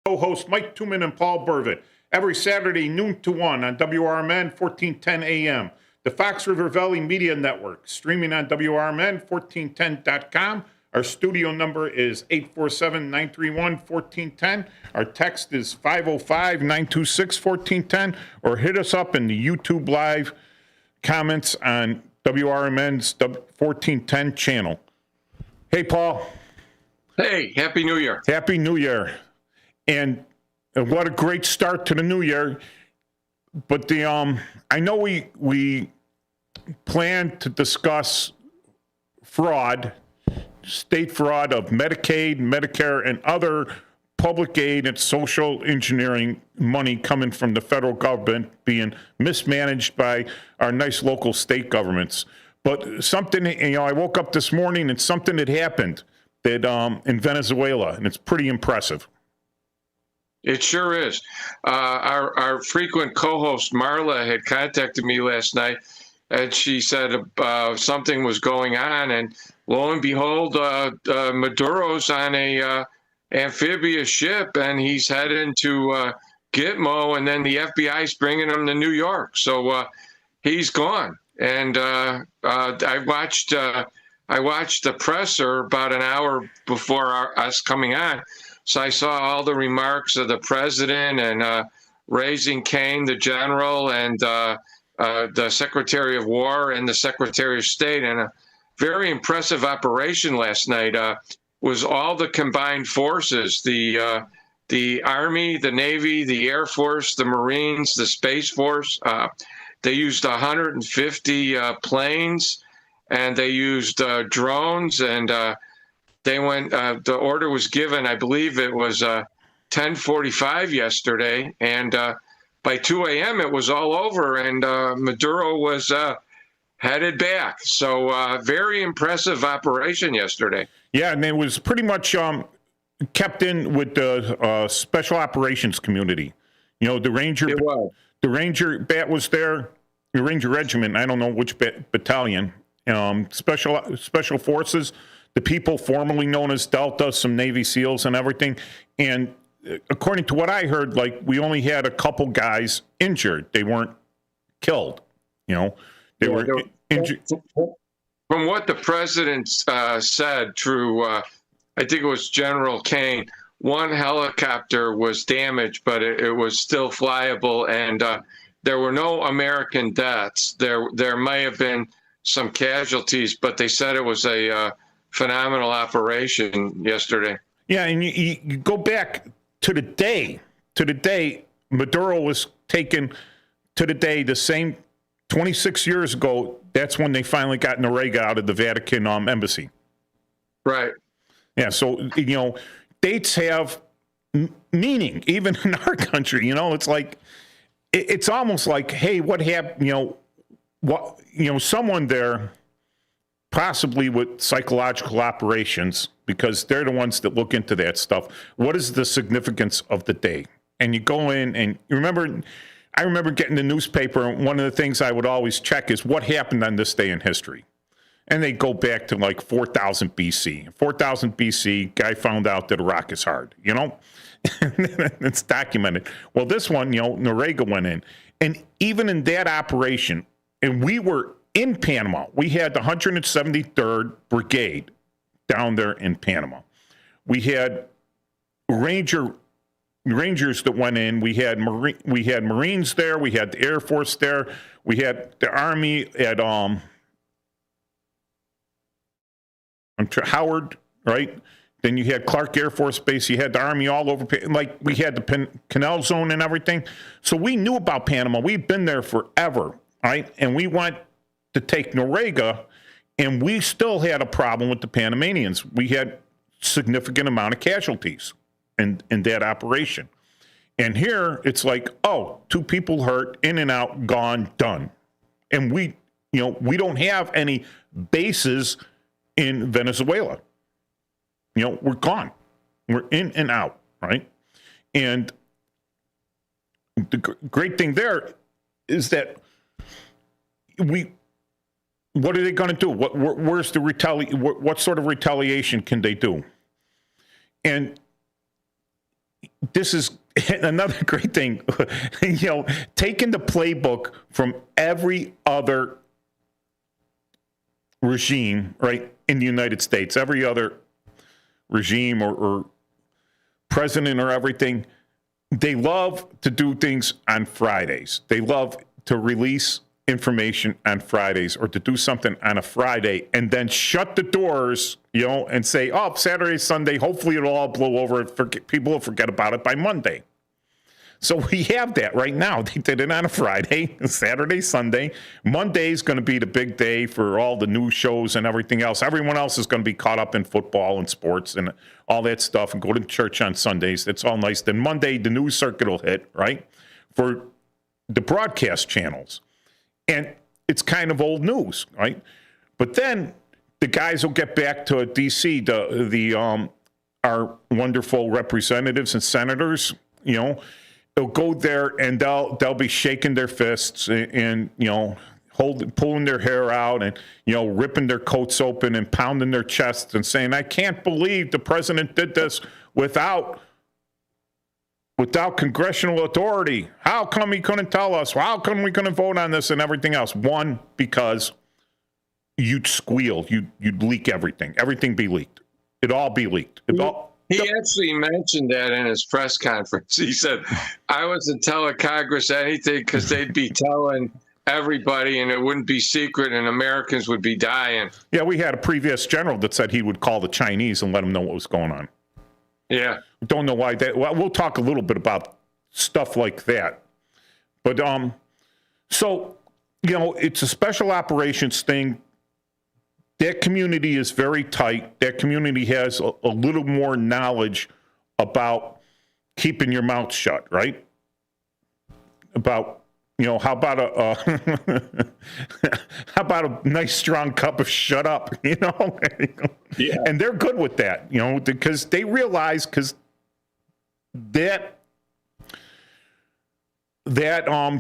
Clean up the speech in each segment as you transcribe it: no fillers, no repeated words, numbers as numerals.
Co-host Mike Tooman and Paul Burvitt every Saturday noon to 1 on WRMN 1410 AM, the Fox River Valley Media Network, streaming on WRMN1410.com. Our studio number is 847-931-1410. Our text is 505-926-1410, or hit us up in the YouTube Live comments on WRMN's 1410 channel. Hey, Paul. Hey, Happy New Year. Happy New Year. And what a great start to the new year. But I know we plan to discuss fraud, state fraud of Medicaid, Medicare, and other public aid and social engineering money coming from the federal government being mismanaged by our nice local state governments. But something, I woke up this morning and something had happened that in Venezuela, and it's pretty impressive. It sure is. Our frequent co-host Marla had contacted me last night, and she said something was going on, and lo and behold, Maduro's on a amphibious ship, and he's heading to Gitmo, and then the FBI's bringing him to New York. So he's gone, and I watched the presser about an hour before us coming on. So I saw all the remarks of the president and raising Cain, the general, and the Secretary of War and the Secretary of State. And a very impressive operation last night was all the combined forces, the Army, the Navy, the Air Force, the Marines, the Space Force. They used 150 planes, and they used drones, and they went. The order was given, I believe it was 10:45 yesterday, and by 2 a.m. it was all over, and Maduro was headed back. So very impressive operation yesterday. Yeah, and it was pretty much kept in with the special operations community. The Ranger. It was. The Ranger bat was there. The Ranger Regiment. I don't know which battalion. Special forces. The people formerly known as Delta, some Navy SEALs and everything. And according to what I heard, we only had a couple guys injured. They weren't killed. They were injured. From what the president said through, I think it was General Cain, one helicopter was damaged, but it was still flyable, and there were no American deaths. There may have been some casualties, but they said it was a phenomenal operation yesterday. Yeah, and you go back to the day Maduro was taken, to the day, the same 26 years ago, that's when they finally got Noriega out of the Vatican embassy. Right. Yeah, so, dates have meaning, even in our country. It's like, it's almost like, hey, what happened, someone there, possibly with psychological operations, because they're the ones that look into that stuff. What is the significance of the day? And you go in and I remember getting the newspaper, and one of the things I would always check is what happened on this day in history. And they go back to 4,000 BC. 4,000 BC, guy found out that Iraq is hard, It's documented. Well, this one, Noriega went in. And even in that operation, and we were in Panama, we had the 173rd Brigade down there in Panama. We had Rangers that went in. We had Marines there. We had the Air Force there. We had the Army at Howard, right? Then you had Clark Air Force Base. You had the Army all over. We had the Canal Zone and everything. So we knew about Panama. We've been there forever, right? And we went to take Noriega, and we still had a problem with the Panamanians. We had significant amount of casualties in that operation. And here it's like, 2 people hurt, in and out, gone, done. And we don't have any bases in Venezuela. We're gone. We're in and out, right? And the great thing there is that what are they going to do? Where's the what sort of retaliation can they do? And this is another great thing, taking the playbook from every other regime, right, in the United States, every other regime or president or everything. They love to do things on Fridays. They love to release information on Fridays or to do something on a Friday and then shut the doors, and say, oh, Saturday, Sunday, hopefully it'll all blow over. People will forget about it by Monday. So we have that right now. They did it on a Friday, Saturday, Sunday. Monday is going to be the big day for all the news shows and everything else. Everyone else is going to be caught up in football and sports and all that stuff and go to church on Sundays. That's all nice. Then Monday, the news circuit will hit, right, for the broadcast channels. And it's kind of old news, right? But then the guys will get back to D.C., our wonderful representatives and senators, they'll go there and they'll be shaking their fists and pulling their hair out and ripping their coats open and pounding their chests and saying, I can't believe the president did this without congressional authority. How come he couldn't tell us? How come we couldn't vote on this and everything else? One, because you'd squeal, you'd leak everything. Everything be leaked. It'd all be leaked. He actually mentioned that in his press conference. He said, I wasn't telling Congress anything because they'd be telling everybody and it wouldn't be secret and Americans would be dying. Yeah, we had a previous general that said he would call the Chinese and let them know what was going on. Yeah. Don't know why that. Well, we'll talk a little bit about stuff like that. But so, it's a special operations thing. That community is very tight. That community has a little more knowledge about keeping your mouth shut, right? About, how about how about a nice strong cup of shut up, Yeah. And they're good with that, because they realize that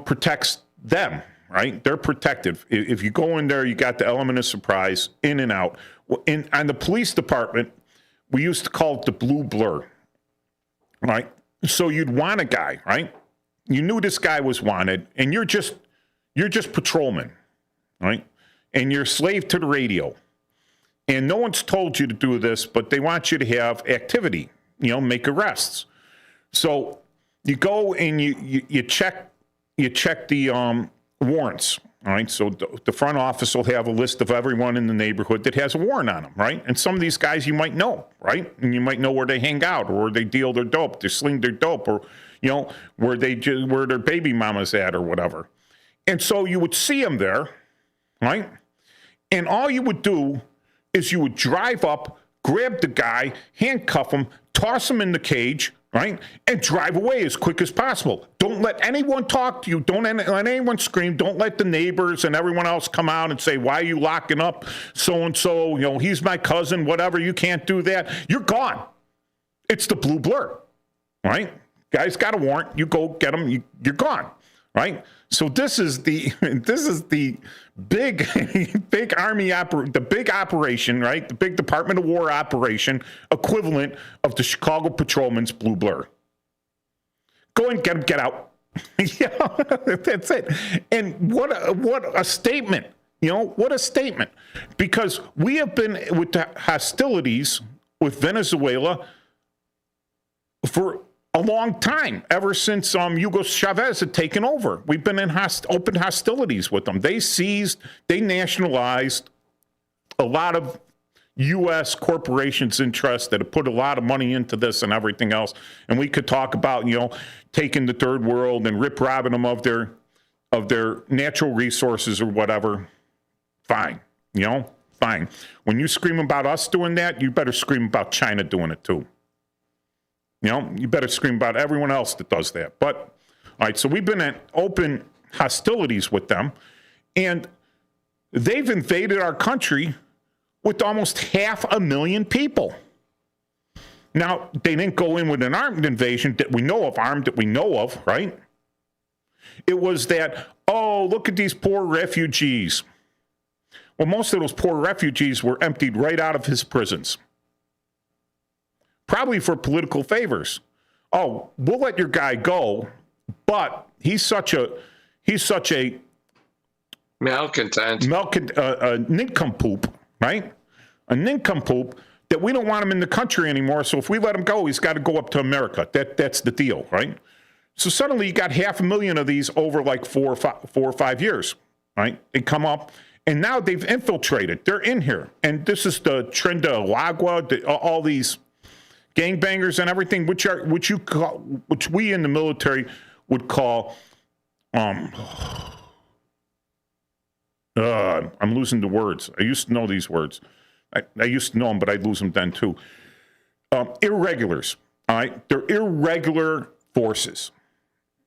protects them. Right? They're protective. If you go in there, you got the element of surprise in and out. On the police department, we used to call it the blue blur. Right? So you'd want a guy, right? You knew this guy was wanted, and you're just patrolman, right? And you're a slave to the radio. And no one's told you to do this, but they want you to have activity, make arrests. So you go and you check the warrants, all right? So the front office will have a list of everyone in the neighborhood that has a warrant on them, right? And some of these guys you might know, right? And you might know where they hang out or where they deal their dope, they sling their dope, or, where their baby mama's at or whatever. And so you would see them there, right? And all you would do is you would drive up, grab the guy, handcuff him, toss him in the cage, right? And drive away as quick as possible. Don't let anyone talk to you. Don't let anyone scream. Don't let the neighbors and everyone else come out and say, why are you locking up so-and-so? He's my cousin, whatever. You can't do that. You're gone. It's the blue blur, right? Guy's got a warrant. You go get him. You're gone, right? So this is the big army the big operation, right? The big Department of War operation equivalent of the Chicago Patrolman's blue blur. Go and get him, get out. That's it. And what a statement. What a statement. Because we have been with the hostilities with Venezuela for a long time, ever since Hugo Chavez had taken over. We've been in open hostilities with them. They nationalized a lot of U.S. corporations' interests that have put a lot of money into this and everything else. And we could talk about, taking the third world and rip-robbing them of their natural resources or whatever. Fine, fine. When you scream about us doing that, you better scream about China doing it too. You better scream about everyone else that does that. But, all right, so we've been in open hostilities with them, and they've invaded our country with almost 500,000 people. Now, they didn't go in with an armed invasion that we know of, right? It was that, oh, look at these poor refugees. Well, most of those poor refugees were emptied right out of his prisons. Probably for political favors. oh, we'll let your guy go, but he's such a Malcontent. nincompoop, right? A nincompoop that we don't want him in the country anymore. So if we let him go, he's got to go up to America. That's the deal, right? So suddenly you got 500,000 of these over like 4 or 5 years, right? They come up, and now they've infiltrated. They're in here, and this is the Trinidad Lagua, all these gangbangers and everything, which we in the military would call. I'm losing the words. I used to know these words. I used to know them, but I lose them then too. Irregulars, all right? They're irregular forces,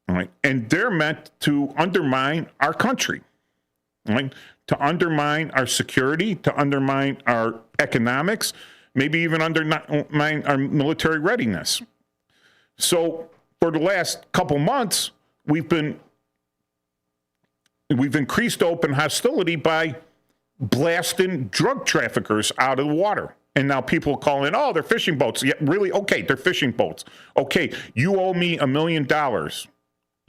all right? And they're meant to undermine our country, all right? To undermine our security, to undermine our economics, maybe even undermine our military readiness. So for the last couple months, we've increased open hostility by blasting drug traffickers out of the water. And now people are calling, oh, they're fishing boats. Yeah, really? Okay, they're fishing boats. Okay, you owe me $1 million.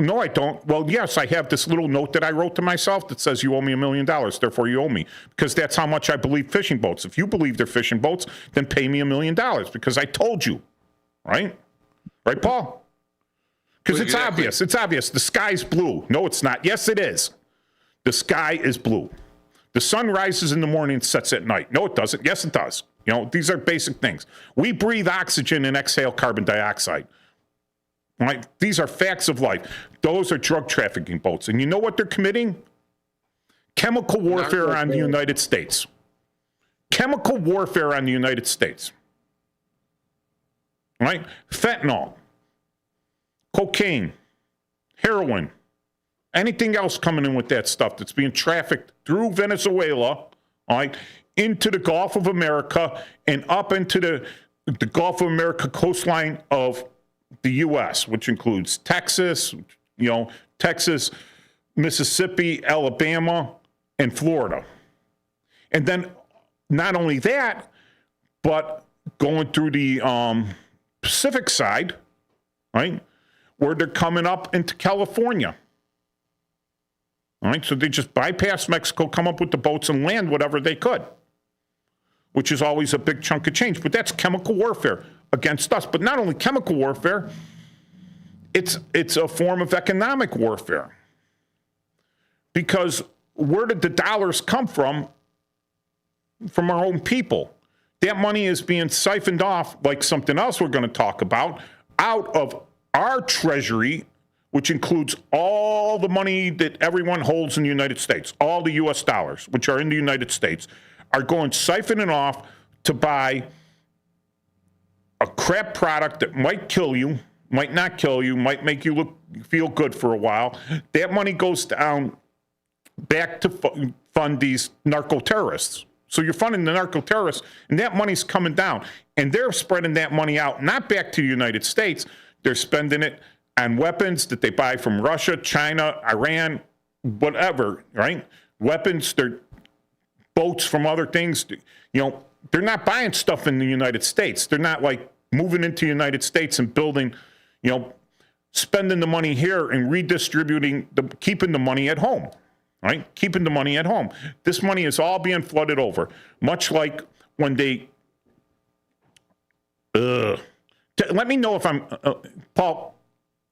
No, I don't. Well, yes, I have this little note that I wrote to myself that says you owe me $1 million. Therefore, you owe me, because that's how much I believe fishing boats. If you believe they're fishing boats, then pay me $1 million because I told you, right? Right, Paul? Because it's obvious. It's obvious. The sky's blue. No, it's not. Yes, it is. The sky is blue. The sun rises in the morning and sets at night. No, it doesn't. Yes, it does. You know, these are basic things. We breathe oxygen and exhale carbon dioxide. Right? These are facts of life. Those are drug trafficking boats. And you know what they're committing? Chemical warfare on the United States. Chemical warfare on the United States. Right? Fentanyl, cocaine, heroin, anything else coming in with that stuff that's being trafficked through Venezuela, all right, into the Gulf of America and up into the Gulf of America coastline of the U.S., which includes Texas, Mississippi, Alabama, and Florida. And then not only that, but going through the Pacific side, right, where they're coming up into California. All right, so they just bypass Mexico, come up with the boats and land whatever they could, which is always a big chunk of change. But that's chemical warfare against us. But not only chemical warfare, it's a form of economic warfare. Because where did the dollars come from? From our own people. That money is being siphoned off, like something else we're going to talk about, out of our treasury, which includes all the money that everyone holds in the United States, all the U.S. dollars, which are in the United States, are going siphoning off to buy a crap product that might kill you, might not kill you, might make you feel good for a while. That money goes down back to fund these narco-terrorists. So you're funding the narco-terrorists, and that money's coming down. And they're spreading that money out, not back to the United States. They're spending it on weapons that they buy from Russia, China, Iran, whatever, right? Weapons, they're boats from other things. They're not buying stuff in the United States. They're not like moving into the United States and building, spending the money here and redistributing, keeping the money at home, right? Keeping the money at home. This money is all being flooded over, much like when they, let me know if I'm, Paul,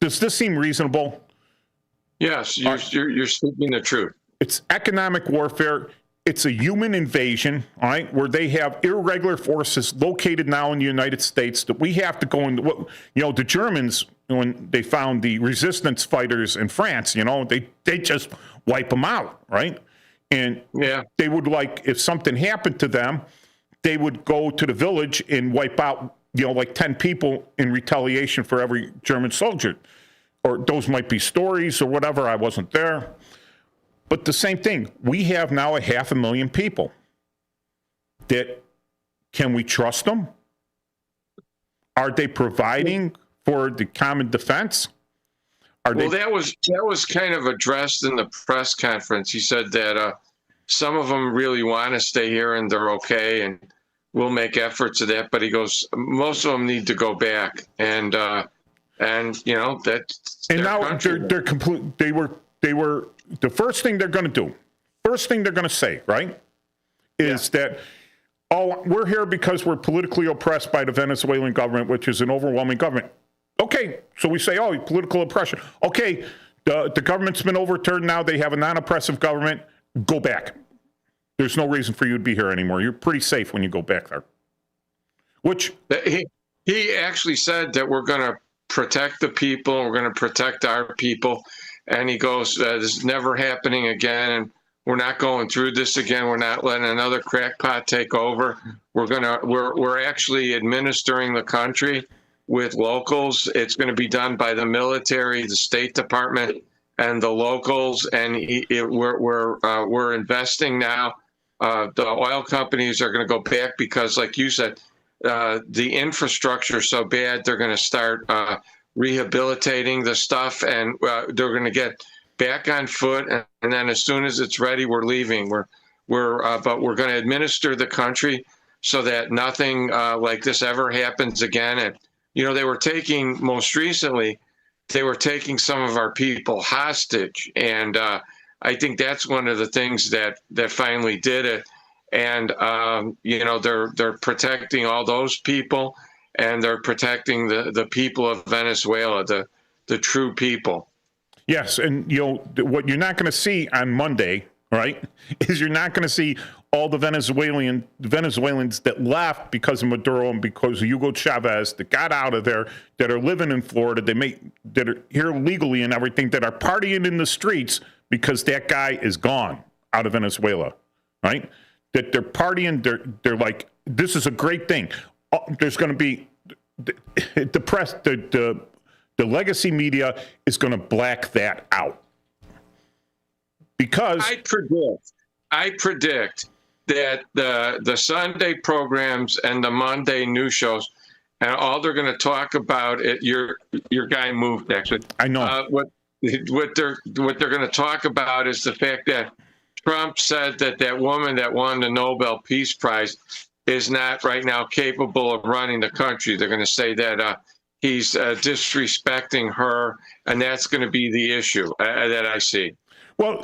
does this seem reasonable? Yes, you're speaking the truth. It's economic warfare. It's a human invasion, all right, where they have irregular forces located now in the United States that we have to go into. The Germans, when they found the resistance fighters in France, they just wipe them out, right? And they would if something happened to them, they would go to the village and wipe out, 10 people in retaliation for every German soldier. Or those might be stories or whatever. I wasn't there. But the same thing, we have now 500,000 people. Can we trust them? Are they providing for the common defense? That was kind of addressed in the press conference. He said that some of them really want to stay here and they're okay, and we'll make efforts of that. But he goes, most of them need to go back. And And that's And their now country. they're complete. They were the first thing they're going to do. First thing they're going to say, right, is that, oh, we're here because we're politically oppressed by the Venezuelan government, which is an overwhelming government. Okay, so we say, oh, political oppression. Okay, the government's been overturned now. They have a non-oppressive government. Go back. There's no reason for you to be here anymore. You're pretty safe when you go back there. Which he actually said that we're going to protect the people. We're going to protect our people. And he goes, this is never happening again. And we're not going through this again. We're not letting another crackpot take over. We're actually administering the country with locals. It's going to be done by the military, the State Department, and the locals. And we're investing now. The oil companies are going to go back because, like you said, the infrastructure is so bad. They're going to start rehabilitating the stuff, and they're going to get back on foot. And then as soon as it's ready, we're leaving. But we're going to administer the country so that nothing like this ever happens again. And they were taking, most recently, they were taking some of our people hostage, and I think that's one of the things that finally did it. And they're protecting all those people, and they're protecting the people of Venezuela, the true people. yes, and what you're not going to see on Monday, right, is you're not going to see all the Venezuelans that left because of Maduro and because of Hugo Chavez that got out of there, that are living in Florida, that are here legally and everything, that are partying in the streets because that guy is gone out of Venezuela, right? That they're partying, they're like, this is a great thing. There's going to be the press, the legacy media is going to black that out because I predict that the Sunday programs and the Monday news shows, and all they're going to talk about it. Your guy moved, actually. I know what they're going to talk about is the fact that Trump said that woman that won the Nobel Peace Prize is not right now capable of running the country. They're going to say that he's disrespecting her, and that's going to be the issue that I see. Well,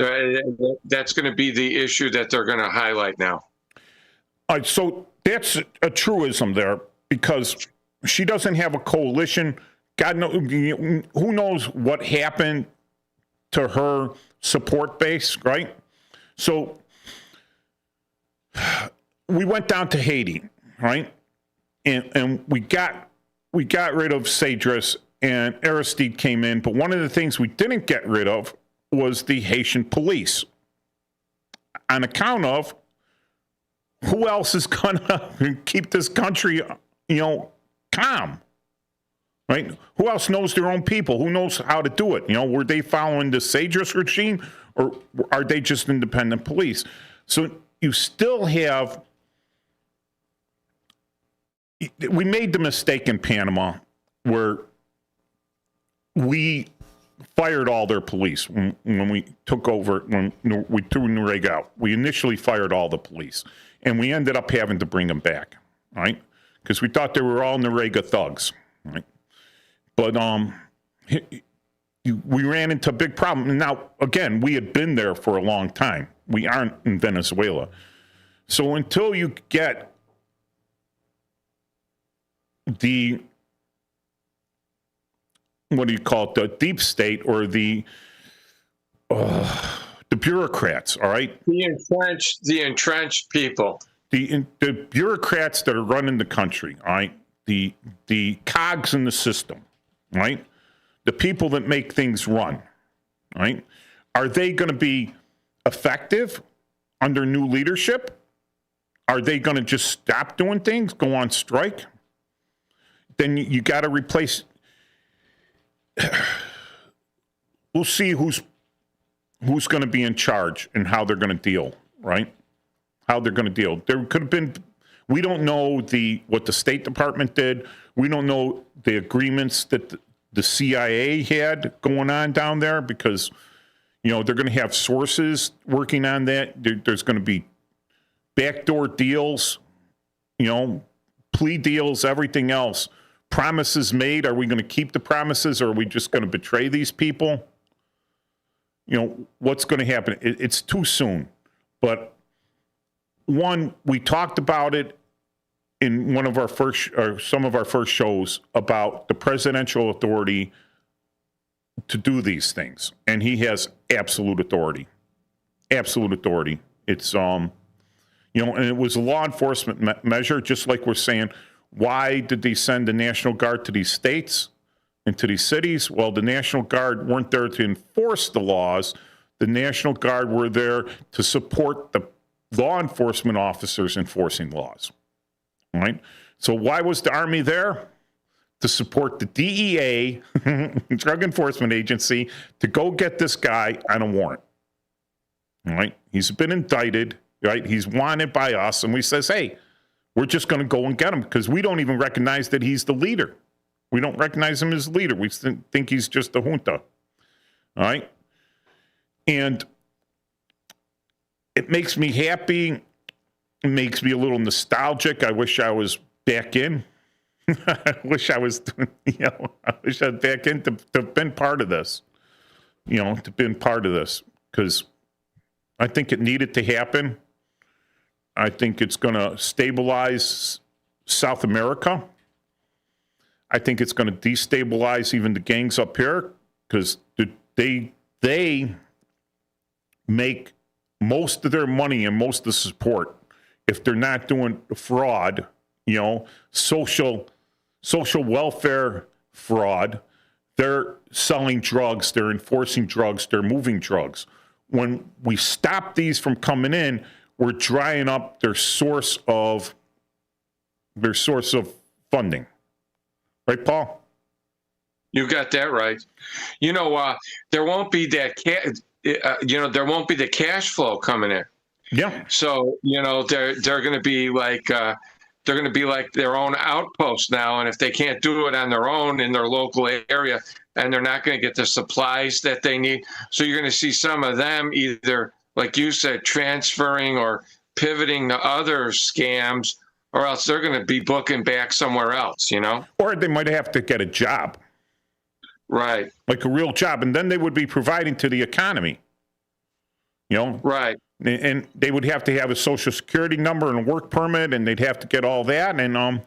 that's going to be the issue that they're going to highlight now. All right, so that's a truism there because she doesn't have a coalition. God knows, who knows what happened to her support base, right? So we went down to Haiti, right? And we got rid of Cedras, and Aristide came in. But one of the things we didn't get rid of was the Haitian police, on account of who else is going to keep this country, calm, right? Who else knows their own people? Who knows how to do it? Were they following the Cedras regime, or are they just independent police? So you still have. We made the mistake in Panama where we fired all their police when we took over, when we threw Noriega out. We initially fired all the police, and we ended up having to bring them back, right? Because we thought they were all Noriega thugs, right? But we ran into a big problem. And now, again, we had been there for a long time. We aren't in Venezuela. So until you get the, what do you call it, the deep state or the bureaucrats, all right? The entrenched people. The bureaucrats that are running the country, all right? The cogs in the system, right? The people that make things run, right? Are they going to be effective under new leadership? Are they going to just stop doing things, go on strike? Then you got to replace. We'll see who's going to be in charge and how they're going to deal, right? How they're going to deal. There could have been. We don't know what the State Department did. We don't know the agreements that the CIA had going on down there because, they're going to have sources working on that. There's going to be backdoor deals, plea deals, everything else. promises made. Are we going to keep the promises, or are we just going to betray these people? What's going to happen? It's too soon. But one, we talked about it in one of our first, or some of our first shows, about the presidential authority to do these things. And he has absolute authority. Absolute authority. It's, and it was a law enforcement measure, just like we're saying, why did they send the National Guard to these states and to these cities? Well, the National Guard weren't there to enforce the laws. The National Guard were there to support the law enforcement officers enforcing laws. All right? So why was the Army there? To support the DEA, Drug Enforcement Agency, to go get this guy on a warrant. All right? He's been indicted, right? He's wanted by us, and we says, hey, we're just going to go and get him because we don't even recognize that he's the leader. We don't recognize him as leader. We think he's just a junta. All right? And it makes me happy. It makes me a little nostalgic. I wish I was back in. I wish I was, I wish I'd back in to have been part of this, to been part of this, because I think it needed to happen. I think it's going to stabilize South America. I think it's going to destabilize even the gangs up here, because they make most of their money and most of the support if they're not doing fraud, social welfare fraud. They're selling drugs, they're enforcing drugs, they're moving drugs. When we stop these from coming in, we're drying up their source of funding. Right, Paul? You got that right. There won't be that there won't be the cash flow coming in. Yeah. So, they're going to be like their own outpost now. And if they can't do it on their own in their local area, and they're not going to get the supplies that they need. So you're going to see some of them either, like you said, transferring or pivoting to other scams, or else they're going to be booking back somewhere else, Or they might have to get a job. Right. Like a real job. And then they would be providing to the economy. Right. And they would have to have a social security number and a work permit, and they'd have to get all that. And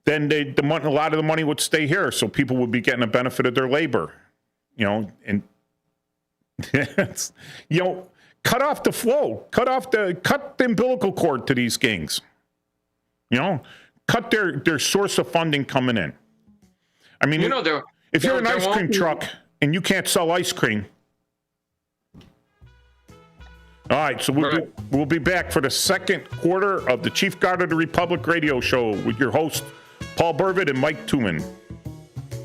then a lot of the money would stay here, so people would be getting a benefit of their labor. And cut off the flow, cut the umbilical cord to these gangs. Cut their source of funding coming in. I mean, if you're an ice cream truck and you can't sell ice cream. All right, so we'll be back for the second quarter of the Chief Guard of the Republic radio show with your host, Paul Burvitt and Mike Tooman.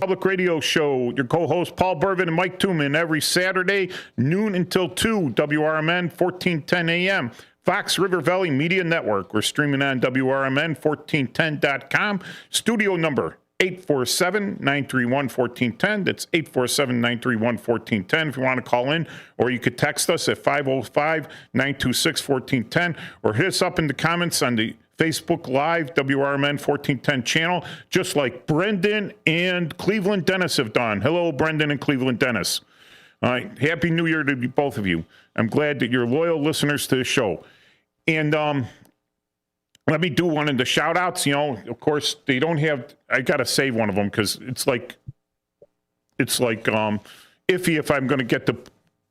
Public Radio Show, your co-host Paul Burvitt and Mike Tooman, every Saturday, noon until 2, WRMN 1410 AM, Fox River Valley Media Network. We're streaming on WRMN1410.com. Studio number 847-931-1410. That's 847-931-1410 if you want to call in, or you could text us at 505-926-1410, or hit us up in the comments on the Facebook Live WRMN 1410 channel, just like Brendan and Cleveland Dennis have done. Hello, Brendan and Cleveland Dennis. All right, Happy New Year to both of you. I'm glad that you're loyal listeners to the show. And let me do one of the shout outs. Of course, they don't have, I got to save one of them because it's like iffy if I'm going to get the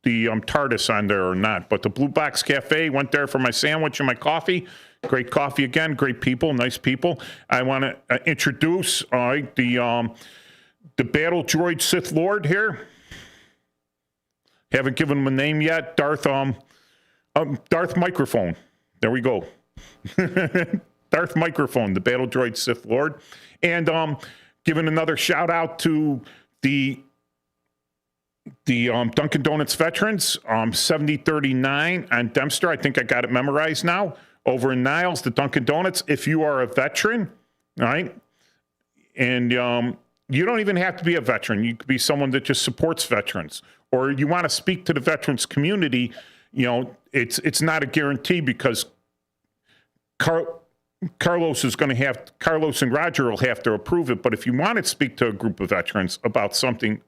TARDIS on there or not. But the Blue Box Cafe, went there for my sandwich and my coffee. Great coffee again, great people, nice people. I want to introduce the Battle Droid Sith Lord here. Haven't given him a name yet. Darth Microphone. There we go. Darth Microphone, the Battle Droid Sith Lord. And giving another shout out to the Dunkin' Donuts veterans, 7039 on Dempster. I think I got it memorized now. Over in Niles, the Dunkin' Donuts. If you are a veteran, all right, and you don't even have to be a veteran. You could be someone that just supports veterans, or you want to speak to the veterans community. It's not a guarantee because Carlos and Roger will have to approve it. But if you want to speak to a group of veterans about something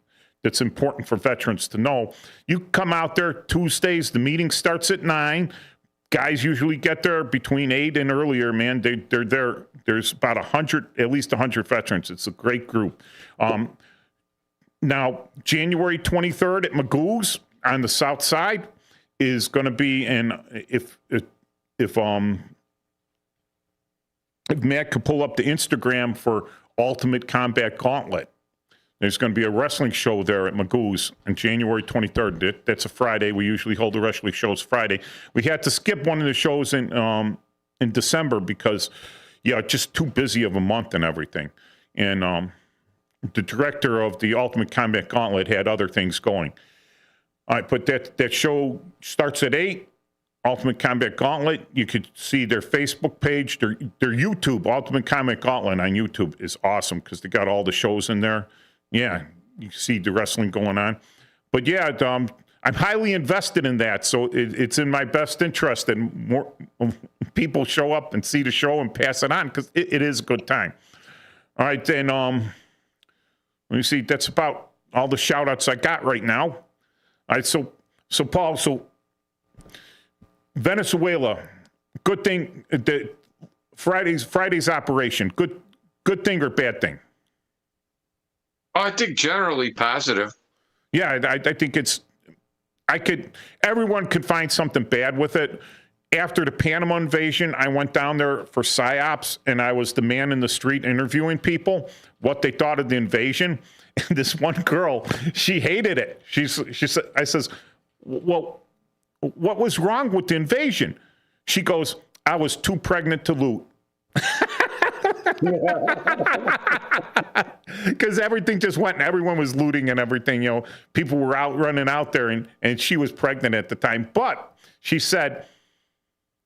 that's important for veterans to know, you come out there Tuesdays. The meeting starts at 9. Guys usually get there between 8 and earlier, man. They're there. There's about 100, at least 100 veterans. It's a great group. Now, January 23rd at Magoo's on the south side is going to be if Matt could pull up the Instagram for Ultimate Combat Gauntlet, there's going to be a wrestling show there at Magoo's on January 23rd. That's a Friday. We usually hold the wrestling shows Friday. We had to skip one of the shows in December because, just too busy of a month and everything. And the director of the Ultimate Combat Gauntlet had other things going. All right, but that show starts at 8. Ultimate Combat Gauntlet. You could see their Facebook page, their YouTube. Ultimate Combat Gauntlet on YouTube is awesome because they got all the shows in there. Yeah, you see the wrestling going on. But yeah, I'm highly invested in that, so it's in my best interest that more people show up and see the show and pass it on because it is a good time. All right, then let me see. That's about all the shout outs I got right now. All right, so Paul, Venezuela, good thing. Friday's operation, good thing or bad thing? Oh, I think generally positive. Yeah, I think everyone could find something bad with it. After the Panama invasion, I went down there for PSYOPs, and I was the man in the street interviewing people, what they thought of the invasion. And this one girl, she hated it. She said, I says, well, what was wrong with the invasion? She goes, I was too pregnant to loot. Because everything just went and everyone was looting and everything. People were out running out there and she was pregnant at the time. But she said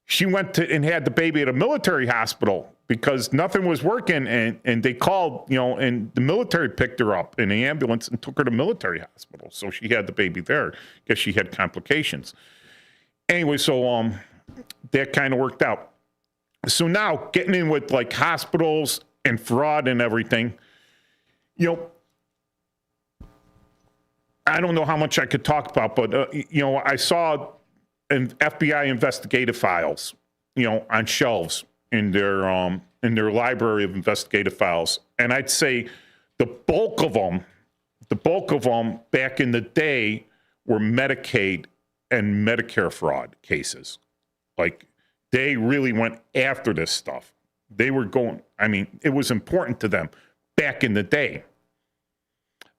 she went and had the baby at a military hospital because nothing was working. And they called, and the military picked her up in the ambulance and took her to military hospital. So she had the baby there because she had complications. Anyway, so that kind of worked out. So now getting in with like hospitals and fraud and everything, I don't know how much I could talk about, but I saw an FBI investigative files, on shelves in their library of investigative files, and I'd say the bulk of them back in the day were Medicaid and Medicare fraud cases. Like, they really went after this stuff. They were it was important to them back in the day.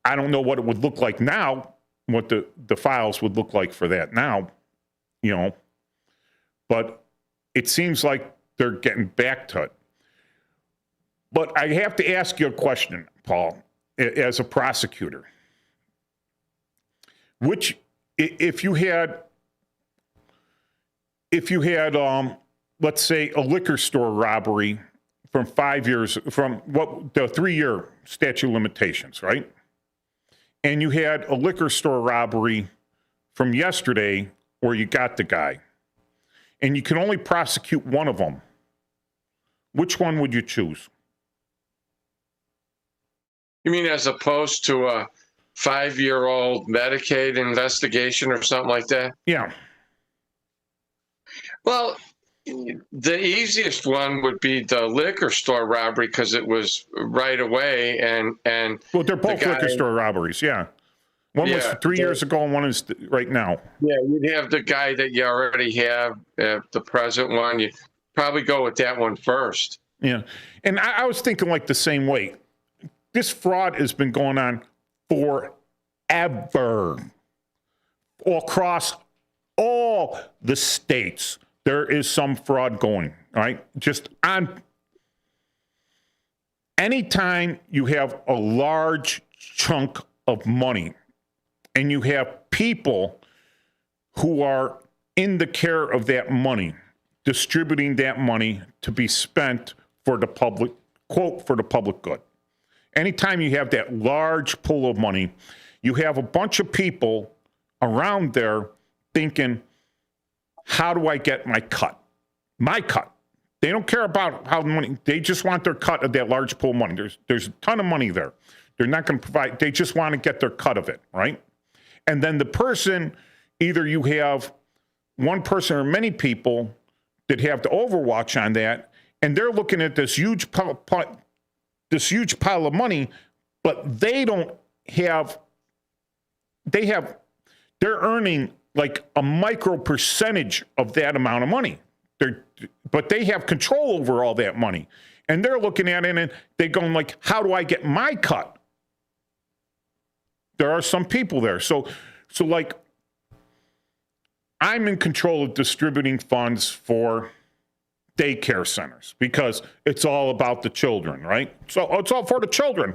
I don't know what it would look like now, what the files would look like for that now, but it seems like they're getting back to it. But I have to ask you a question, Paul, as a prosecutor. If you had, let's say, a liquor store robbery from 5 years, from the 3-year statute of limitations, right? And you had a liquor store robbery from yesterday where you got the guy, and you can only prosecute one of them, which one would you choose? You mean as opposed to a 5-year-old Medicaid investigation or something like that? Yeah. Well, the easiest one would be the liquor store robbery because it was right away, and well, they're both liquor store robberies. Yeah, one was 3 years ago, and one is right now. Yeah, you'd have the guy that you already have, the present one. You probably go with that one first. Yeah, and I was thinking like the same way. This fraud has been going on forever, across all the states. There is some fraud going, all right? Just on anytime you have a large chunk of money and you have people who are in the care of that money, distributing that money to be spent for the public, quote, for the public good. Anytime you have that large pool of money, you have a bunch of people around there thinking, how do I get my cut? My cut. They don't care about how the money, they just want their cut of that large pool of money. There's a ton of money there. They're not going to provide, they just want to get their cut of it, right? And then the person, either you have one person or many people that have the overwatch on that, and they're looking at this huge pile of money, but they don't have, they're earning like a micro percentage of that amount of money. But they have control over all that money. And they're looking at it and they're going like, how do I get my cut? There are some people there. So like, I'm in control of distributing funds for daycare centers because it's all about the children, right? So it's all for the children.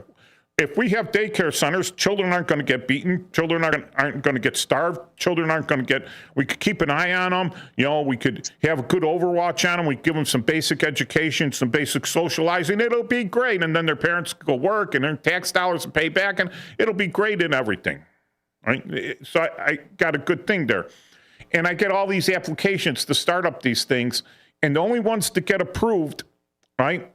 If we have daycare centers, children aren't going to get beaten. Children aren't going to get starved. Children aren't going to get, we could keep an eye on them. You know, we could have a good overwatch on them. We give them some basic education, some basic socializing. It'll be great. And then their parents go work and earn tax dollars and pay back, and it'll be great in everything, right? So I got a good thing there. And I get all these applications to start up these things. And the only ones that get approved, right,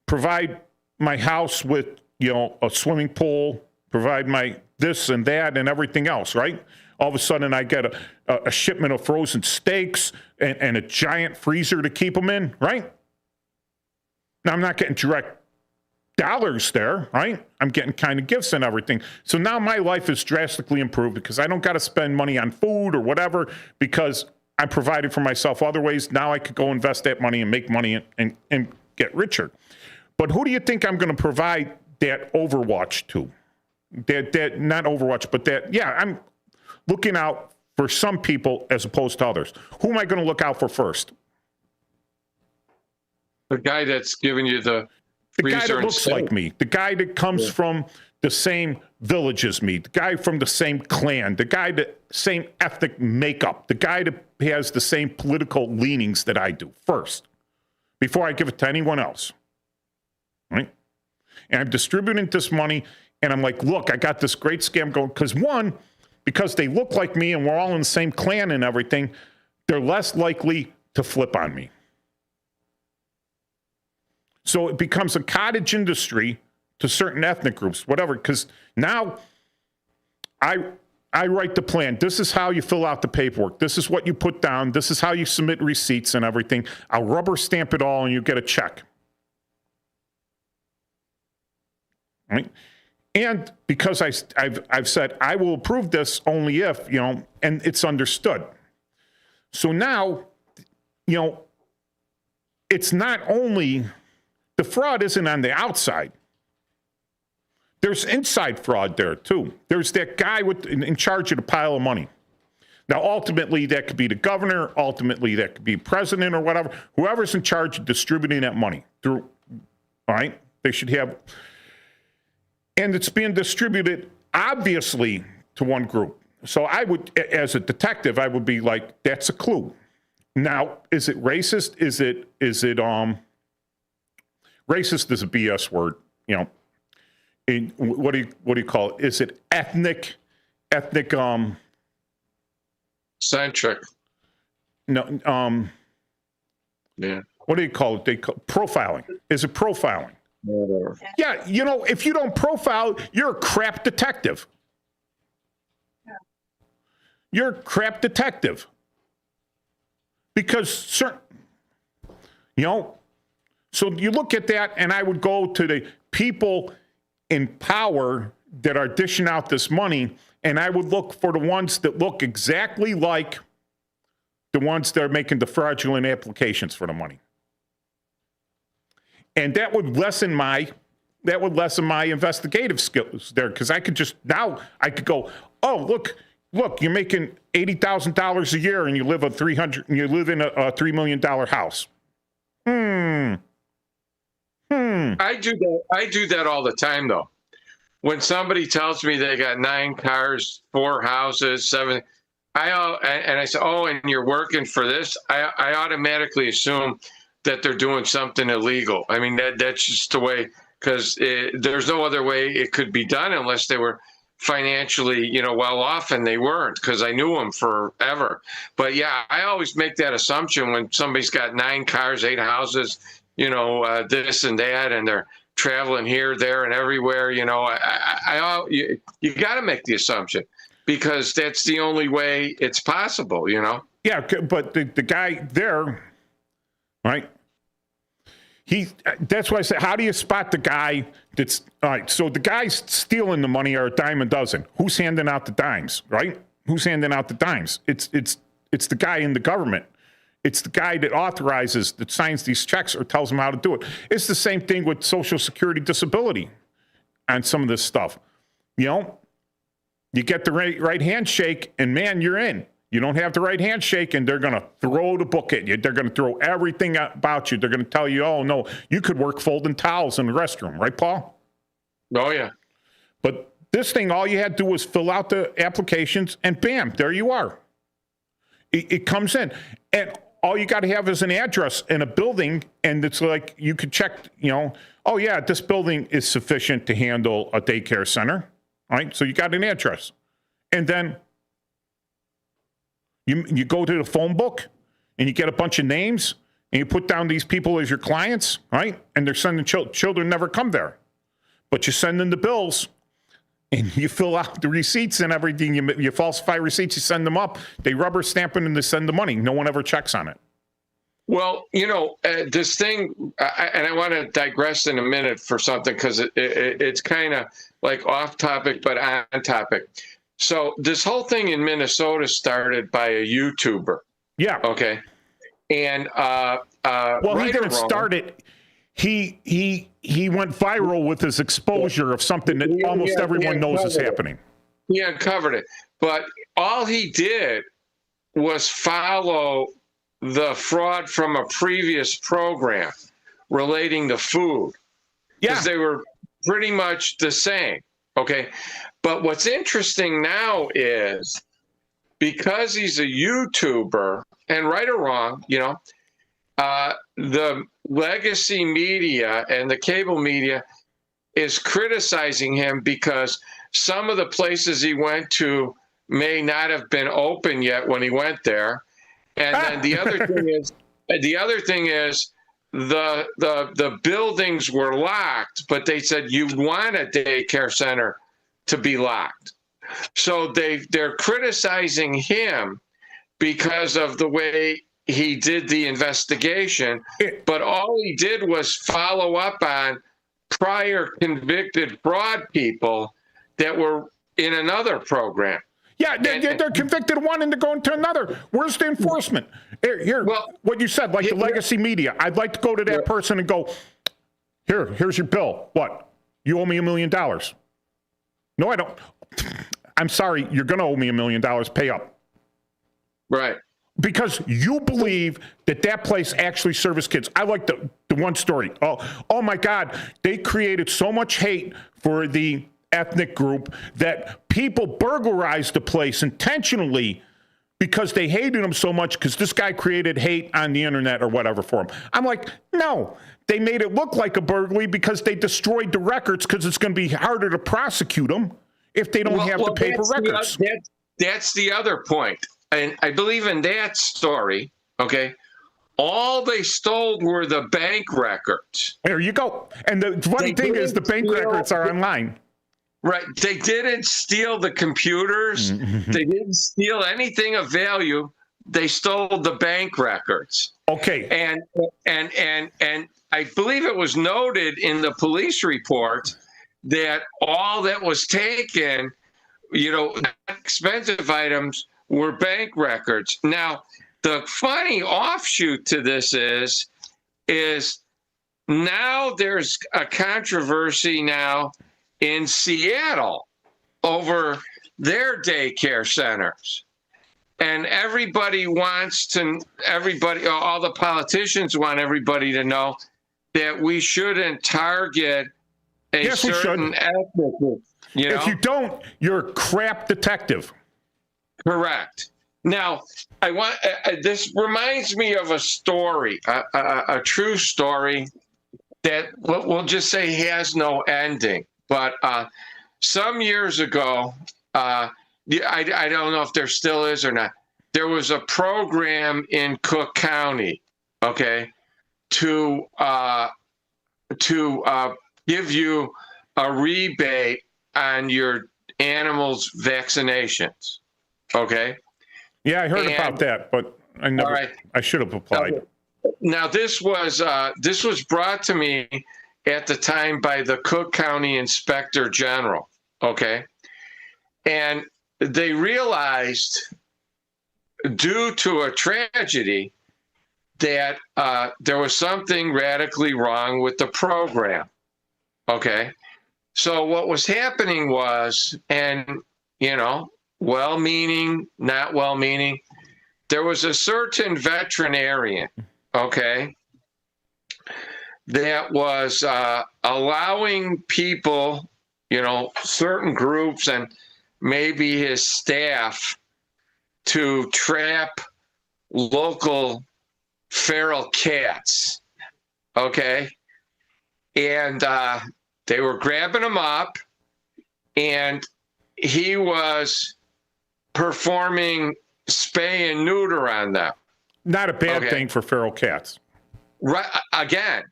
provide my house with, you know, a swimming pool, provide my this and that and everything else, right? All of a sudden I get a shipment of frozen steaks and a giant freezer to keep them in, right? Now I'm not getting direct dollars there, right? I'm getting kind of gifts and everything. So now my life is drastically improved because I don't got to spend money on food or whatever because I'm providing for myself other ways. Now I could go invest that money and make money and get richer. But who do you think I'm going to provide that overwatch to? That not overwatch, but that, yeah, I'm looking out for some people as opposed to others. Who am I going to look out for first? The guy that's giving you the guy that looks like me, the guy that comes from the same village as me, the guy from the same clan, the guy that same ethnic makeup, the guy that has the same political leanings that I do first, before I give it to anyone else, right? And I'm distributing this money, and I'm like, look, I got this great scam going. Because they look like me and we're all in the same clan and everything, they're less likely to flip on me. So it becomes a cottage industry to certain ethnic groups, whatever, because now I write the plan. This is how you fill out the paperwork. This is what you put down. This is how you submit receipts and everything. I'll rubber stamp it all and you get a check. Right? And because I've said I will approve this only if, you know, and it's understood. So now, you know, it's not only, the fraud isn't on the outside. There's inside fraud there too. There's that guy in charge of the pile of money. Now, ultimately, that could be the governor. Ultimately, that could be president or whatever. Whoever's in charge of distributing that money through, all right, they should have. And it's being distributed, obviously, to one group. So I would, as a detective, I would be like, that's a clue. Now, is it racist? Is it racist is a BS word, you know. What do you call it? Is it ethnic centric? No, yeah. What do you call it? They call profiling. Is it profiling? Whatever. Yeah, you know, if you don't profile, you're a crap detective. You're a crap detective. Because certain, you know, so you look at that, and I would go to the people in power that are dishing out this money, and I would look for the ones that look exactly like the ones that are making the fraudulent applications for the money. And that would lessen my investigative skills there, because I could go, oh, look, you're making $80,000 a year and you live in a $3 million house. I do that all the time, though. When somebody tells me they got 9 cars, 4 houses, 7, I say, oh, and you're working for this, I automatically assume that they're doing something illegal. I mean, that's just the way, because there's no other way it could be done unless they were financially, well off, and they weren't, because I knew them forever. But yeah, I always make that assumption when somebody's got 9 cars, 8 houses, this and that, and they're traveling here, there, and everywhere. You got to make the assumption, because that's the only way it's possible. Yeah, but the guy there, right? That's why I say, how do you spot the guy that's, all right, so the guys stealing the money are a dime a dozen. Who's handing out the dimes, right? Who's handing out the dimes? It's the guy in the government. It's the guy that authorizes, that signs these checks or tells them how to do it. It's the same thing with Social Security disability and some of this stuff. You get the right handshake and man, you're in. You don't have the right handshake, and they're going to throw the book at you. They're going to throw everything about you. They're going to tell you, oh, no, you could work folding towels in the restroom. Right, Paul? Oh, yeah. But this thing, all you had to do was fill out the applications, and bam, there you are. It comes in. And all you got to have is an address and a building, and it's like you could check, oh, yeah, this building is sufficient to handle a daycare center. All right, so you got an address. And then you go to the phone book and you get a bunch of names and you put down these people as your clients, right? And they're sending children never come there. But you send in the bills and you fill out the receipts and everything. You falsify receipts, you send them up. They rubber stamp it and they send the money. No one ever checks on it. Well, this thing, and I want to digress in a minute for something, because it's kind of like off topic, but on topic. So this whole thing in Minnesota started by a YouTuber. Yeah. Okay. And well, he didn't start it. He went viral with his exposure of something that almost everyone knows is happening. He uncovered it, but all he did was follow the fraud from a previous program relating to food. Yeah. Because they were pretty much the same. Okay. But what's interesting now is, because he's a YouTuber, and right or wrong, the legacy media and the cable media is criticizing him because some of the places he went to may not have been open yet when he went there. And then the other thing is the buildings were locked, but they said you want a daycare center to be locked. So they're criticizing him because of the way he did the investigation, but all he did was follow up on prior convicted fraud people that were in another program. Yeah, they're convicted of one and they're going to another. Where's the enforcement? Here, well, what you said, like the legacy media. I'd like to go to that person and go, here's your bill. What? You owe me $1 million. No, I don't. I'm sorry, you're going to owe me $1 million. Pay up. Right. Because you believe that place actually serves kids. I like the one story. Oh my God, they created so much hate for the ethnic group that people burglarized the place intentionally because they hated him so much because this guy created hate on the internet or whatever for him. I'm like, no, they made it look like a burglary because they destroyed the records because it's going to be harder to prosecute them if they don't have the paper records. That's the other point. And I believe in that story, okay, all they stole were the bank records. There you go. And the funny thing is the bank records are online. Right. They didn't steal the computers. They didn't steal anything of value. They stole the bank records. Okay. And I believe it was noted in the police report that all that was taken, expensive items, were bank records. Now, the funny offshoot to this is now there's a controversy now in Seattle over their daycare centers. And all the politicians want everybody to know that we shouldn't target a certain ethnic group. If you don't, you're a crap detective. Correct. Now, this reminds me of a story, a true story that we'll just say has no ending. But some years ago, I don't know if there still is or not. There was a program in Cook County, okay, to give you a rebate on your animals' vaccinations. Okay. Yeah, I heard about that, but I never. Right. I should have applied. Now this was brought to me at the time by the Cook County Inspector General. Okay, and they realized, due to a tragedy, that there was something radically wrong with the program. Okay, so what was happening was, and well-meaning, not well-meaning, there was a certain veterinarian, okay, that was allowing people, certain groups and maybe his staff, to trap local feral cats, okay? And they were grabbing them up, and he was performing spay and neuter on them. Not a bad thing for feral cats. Right, again,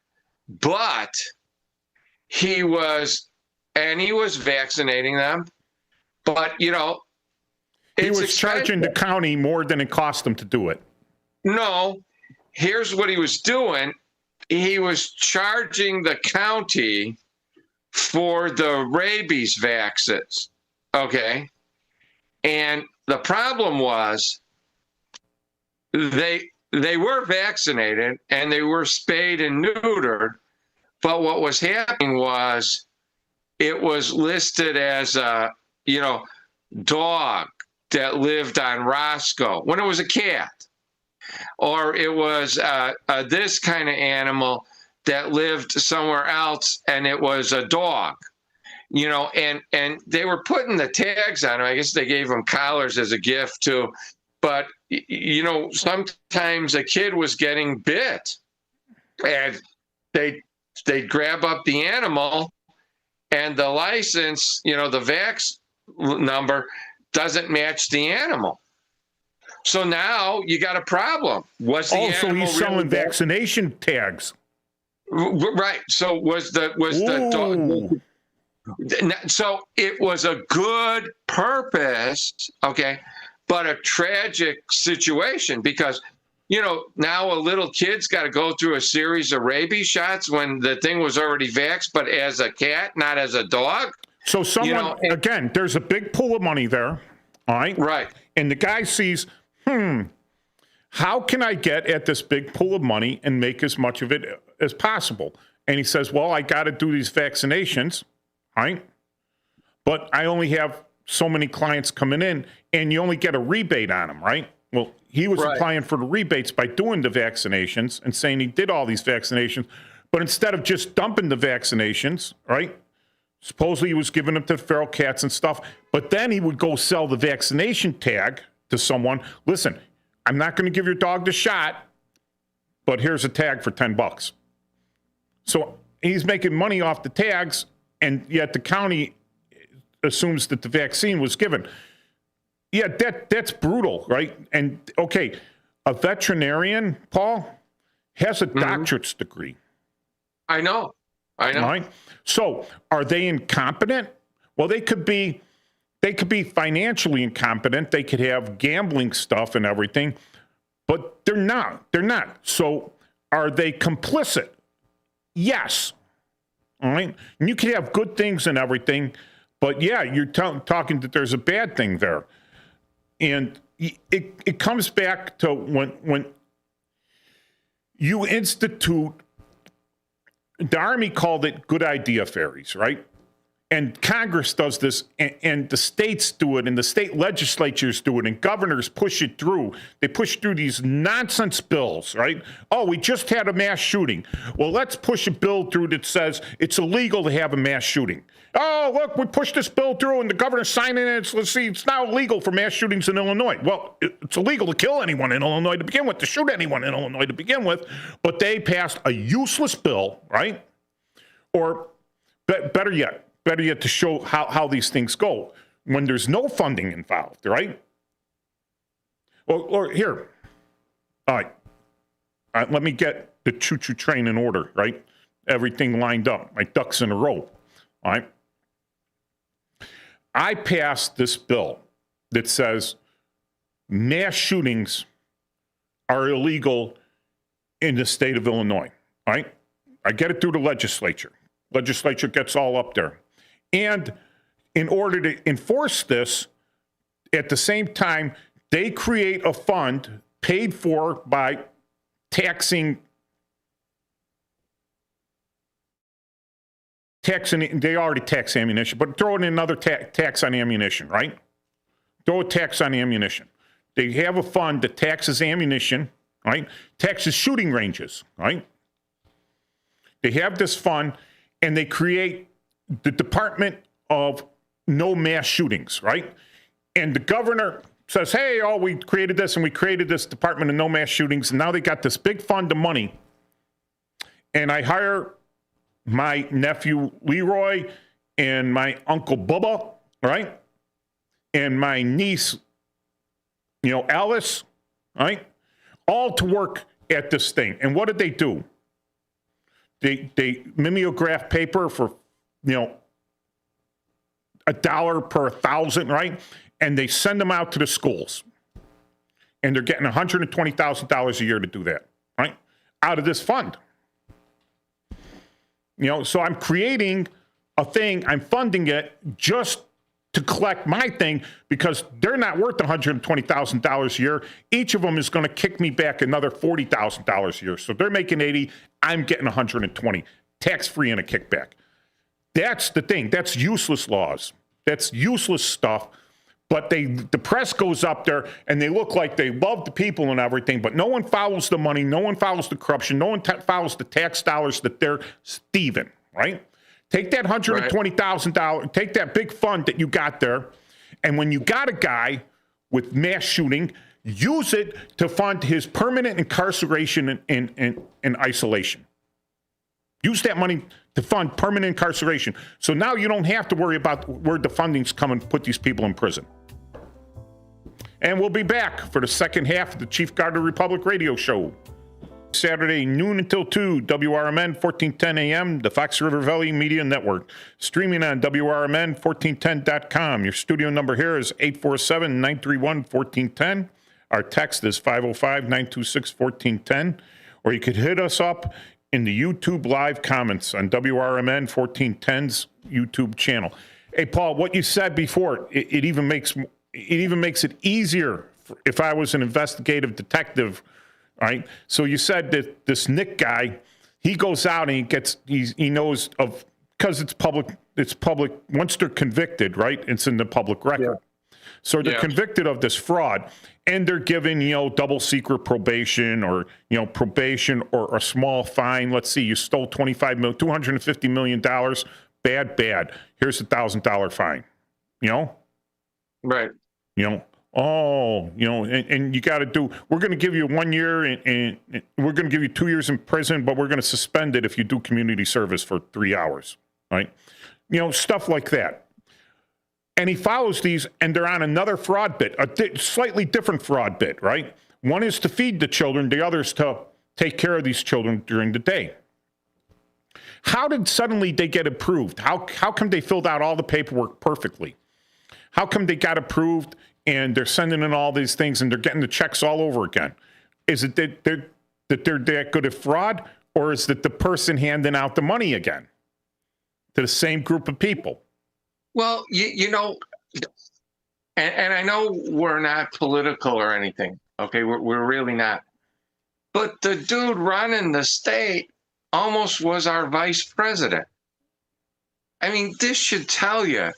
but he was vaccinating them, but he was charging the county more than it cost him to do it. No, here's what he was doing. He was charging the county for the rabies vaccines, okay? And the problem was they were vaccinated and they were spayed and neutered, but what was happening was it was listed as a, dog that lived on Roscoe when it was a cat, or it was this kind of animal that lived somewhere else and it was a dog, and they were putting the tags on them. I guess they gave them collars as a gift too. But, sometimes a kid was getting bit and they'd grab up the animal and the license, the vax number doesn't match the animal. So now you got a problem. Was the so animal he's selling vaccination tags. Right. So was the dog. So it was a good purpose, okay, but a tragic situation because, now a little kid's got to go through a series of rabies shots when the thing was already vaxxed, but as a cat, not as a dog. So someone, again, there's a big pool of money there, all right? Right. And the guy sees, how can I get at this big pool of money and make as much of it as possible? And he says, well, I got to do these vaccinations, right? But I only have so many clients coming in, and you only get a rebate on them, right? Well, he was applying for the rebates by doing the vaccinations and saying he did all these vaccinations, but instead of just dumping the vaccinations, right? Supposedly he was giving them to feral cats and stuff, but then he would go sell the vaccination tag to someone. Listen, I'm not going to give your dog the shot, but here's a tag for $10. So he's making money off the tags, and yet the county assumes that the vaccine was given. Yeah, that's brutal, right? And okay, a veterinarian, Paul, has a doctorate's degree. I know. Right? So are they incompetent? Well, they could be financially incompetent. They could have gambling stuff and everything, but they're not. They're not. So are they complicit? Yes. All right. And you can have good things and everything, but yeah, you're talking that there's a bad thing there. And it comes back to when you institute, the Army called it good idea fairies, right? And Congress does this, and the states do it, and the state legislatures do it, and governors push it through. They push through these nonsense bills, right? Oh, we just had a mass shooting. Well, let's push a bill through that says it's illegal to have a mass shooting. Oh, look, we pushed this bill through, and the governor's signing it. Let's see, it's now illegal for mass shootings in Illinois. Well, it's illegal to kill anyone in Illinois to begin with, to shoot anyone in Illinois to begin with, but they passed a useless bill, right? Or better yet, better yet, to show how these things go when there's no funding involved, right? Or here, all right, let me get the choo-choo train in order, right? Everything lined up, my ducks in a row, all right? I passed this bill that says mass shootings are illegal in the state of Illinois, all right? I get it through the legislature. Legislature gets all up there. And in order to enforce this, at the same time, they create a fund paid for by taxing, they already tax ammunition, but throw in another tax on ammunition, right? Throw a tax on ammunition. They have a fund that taxes ammunition, right? Taxes shooting ranges, right? They have this fund, and they create the Department of No Mass Shootings, right? And the governor says, hey, oh, we created this, and we created this Department of No Mass Shootings, and now they got this big fund of money. And I hire my nephew Leroy and my uncle Bubba, right? And my niece, Alice, right? All to work at this thing. And what did they do? They mimeograph paper for, $1 per 1,000, right? And they send them out to the schools. And they're getting $120,000 a year to do that, right? Out of this fund. So I'm creating a thing, I'm funding it just to collect my thing, because they're not worth $120,000 a year. Each of them is going to kick me back another $40,000 a year. So they're making 80, I'm getting 120, tax-free and a kickback. That's the thing. That's useless laws. That's useless stuff. But the press goes up there and they look like they love the people and everything, but no one follows the money, no one follows the corruption, no one follows the tax dollars that they're thieving, right? Take that $120,000, take that big fund that you got there, and when you got a guy with mass shooting, use it to fund his permanent incarceration and isolation. Use that money to fund permanent incarceration. So now you don't have to worry about where the funding's coming to put these people in prison. And we'll be back for the second half of the Chief Gardner Republic radio show. Saturday, noon until 2, WRMN 1410 AM, the Fox River Valley Media Network. Streaming on WRMN1410.com. Your studio number here is 847-931-1410. Our text is 505-926-1410. Or you could hit us up in the YouTube live comments on WRMN 1410's YouTube channel. Hey, Paul, what you said before, it even makes it easier if I was an investigative detective. All right. So you said that this Nick guy, he goes out and he knows of, because it's public, once they're convicted, right? It's in the public record. Yeah. So they're convicted of this fraud, and they're given, double secret probation or, probation or a small fine. Let's see, you stole $250 million. Bad. Here's $1,000 fine, Right. And you got to we're going to give you 1 year and we're going to give you 2 years in prison, but we're going to suspend it if you do community service for 3 hours, right? Stuff like that. And he follows these, and they're on another fraud bit, a slightly different fraud bit, right? One is to feed the children, the other is to take care of these children during the day. How did suddenly they get approved? How come they filled out all the paperwork perfectly? How come they got approved and they're sending in all these things and they're getting the checks all over again? Is it that they're that good at fraud, or is it the person handing out the money again to the same group of people? Well, and I know we're not political or anything. Okay, we're really not. But the dude running the state almost was our vice president. I mean, this should tell you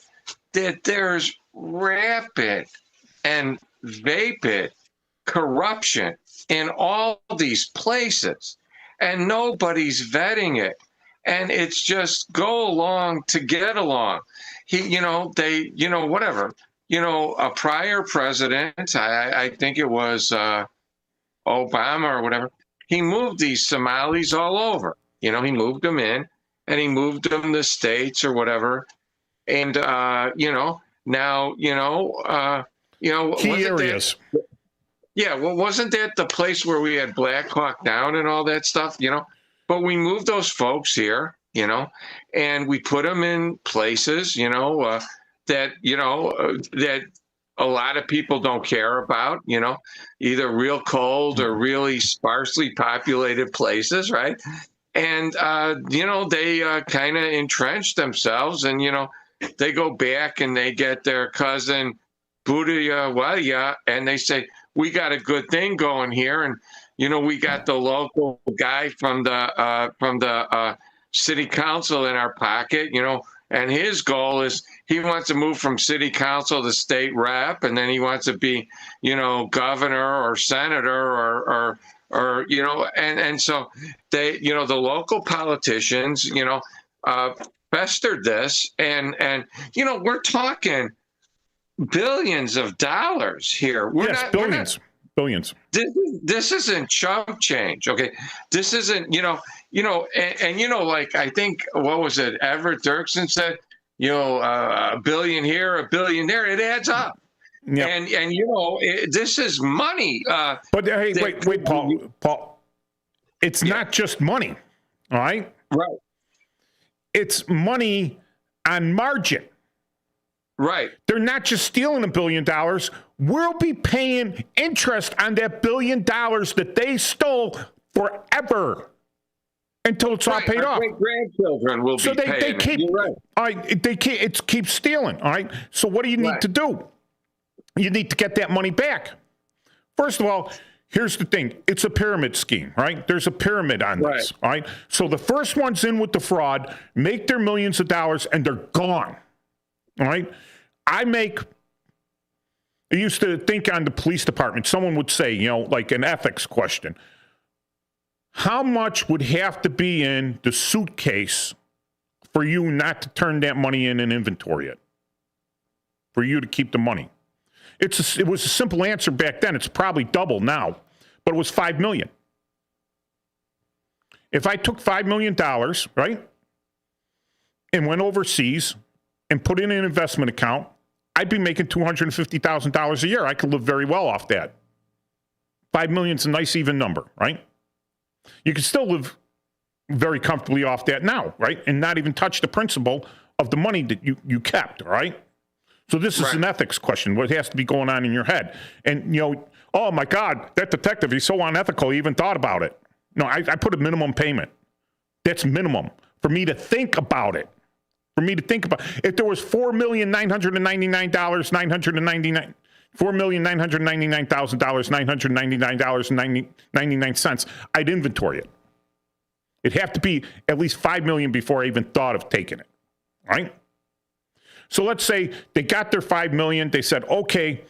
that there's rapid and vapid corruption in all these places, and nobody's vetting it. And it's just go along to get along. Whatever. A prior president, I think it was Obama or whatever, he moved these Somalis all over. He moved them in, and he moved them to states or whatever. And now Key wasn't areas. that, yeah, well, wasn't that the place where we had Black Hawk Down and all that stuff? But we moved those folks here, and we put them in places, that a lot of people don't care about, either real cold or really sparsely populated places, right? And they kind of entrenched themselves, and they go back and they get their cousin Buddha Walia, and they say, we got a good thing going here, and we got the local guy from the city council in our pocket, and his goal is he wants to move from city council to state rep, and then he wants to be, governor or senator or and so they, the local politicians, festered this, and we're talking billions of dollars here. Yes, billions. This isn't chump change, okay? This isn't, like I think, what was it? Everett Dirksen said, a billion here, a billion there. It adds up. Yep. And this is money. But hey, wait, Paul. It's not just money, all right? Right. It's money on margin. Right. They're not just stealing $1 billion. We'll be paying interest on that $1 billion that they stole forever until it's all paid off. Great grandchildren will be paying. They keep, You're right. all right, they keep stealing. All right. So what do you need to do? You need to get that money back. First of all, here's the thing. It's a pyramid scheme, right? There's a pyramid on this. All right. So the first ones in with the fraud make their millions of dollars and they're gone. All right. I used to think on the police department, someone would say, like an ethics question. How much would have to be in the suitcase for you not to turn that money in and inventory it? For you to keep the money? It was a simple answer back then. It's probably double now, but it was $5 million. If I took $5 million, right, and went overseas and put in an investment account, I'd be making $250,000 a year. I could live very well off that. 5 million's a nice even number, right? You can still live very comfortably off that now, right? And not even touch the principal of the money that you kept, all right? So this is an ethics question, what has to be going on in your head. And, oh my God, that detective, he's so unethical, he even thought about it. No, I put a minimum payment. That's minimum for me to think about it. For me to think about, if there was $4,999,999,999.99, I'd inventory it. It'd have to be at least $5 million before I even thought of taking it, right? So let's say they got their $5 million. They said, okay,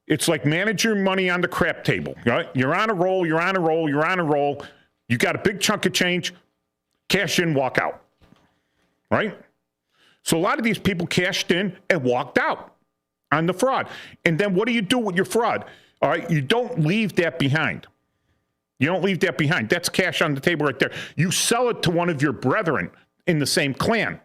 it's like manage your money on the crap table, right? You're on a roll, you're on a roll, you're on a roll. You got a big chunk of change, cash in, walk out, right? So a lot of these people cashed in and walked out on the fraud. And then what do you do with your fraud? All right, you don't leave that behind. You don't leave that behind. That's cash on the table right there. You sell it to one of your brethren in the same clan.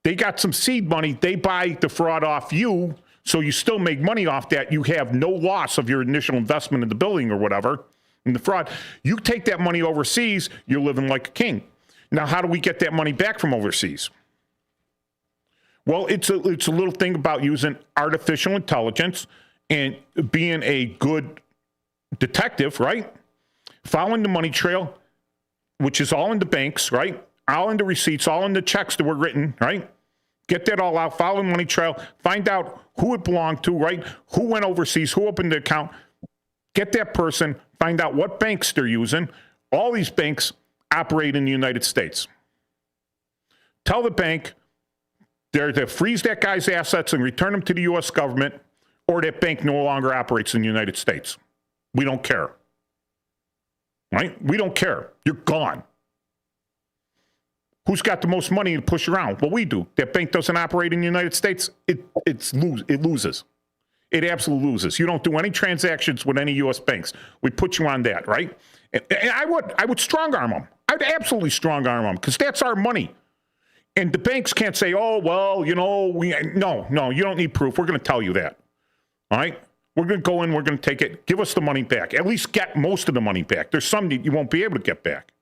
They got some seed money. They buy the fraud off you, so you still make money off that. You have no loss of your initial investment in the building or whatever in the fraud. You take that money overseas, you're living like a king. Now, how do we get that money back from overseas? Well, it's a little thing about using artificial intelligence and being a good detective, right? Following the money trail, which is all in the banks, right? All in the receipts, all in the checks that were written, right? Get that all out, follow the money trail, find out who it belonged to, right? Who went overseas, who opened the account, get that person, find out what banks they're using. All these banks operate in the United States. Tell the bank they're to freeze that guy's assets and return them to the U.S. government, or that bank no longer operates in the United States. We don't care. Right? We don't care. You're gone. Who's got the most money to push around? Well, we do. That bank doesn't operate in the United States. It loses. It absolutely loses. You don't do any transactions with any U.S. banks. We put you on that, right? And I would strong arm them. I'd absolutely strong arm them because that's our money. And the banks can't say, oh, well, no, you don't need proof. We're going to tell you that. All right? We're going to go in, we're going to take it, give us the money back. At least get most of the money back. There's some that you won't be able to get back.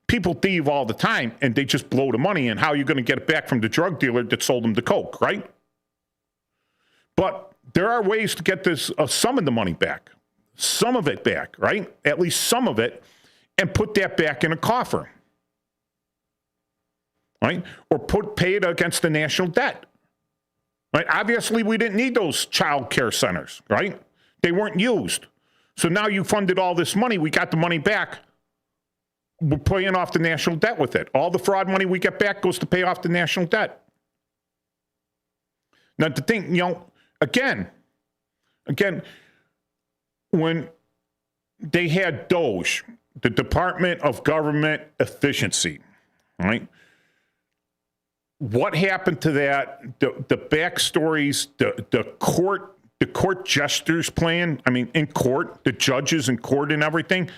People thieve all the time, and they just blow the money, and how are you going to get it back from the drug dealer that sold them the coke, right? But there are ways to get this some of the money back, some of it back, right? At least some of it, and put that back in a coffer, right? Or pay it against the national debt, right? Obviously, we didn't need those child care centers, right? They weren't used. So now you funded all this money. We got the money back. We're paying off the national debt with it. All the fraud money we get back goes to pay off the national debt. Now, the thing, again, when they had DOGE, the Department of Government Efficiency, right? What happened to that? The backstories, the court jesters plan. I mean, in court, the judges in court and everything.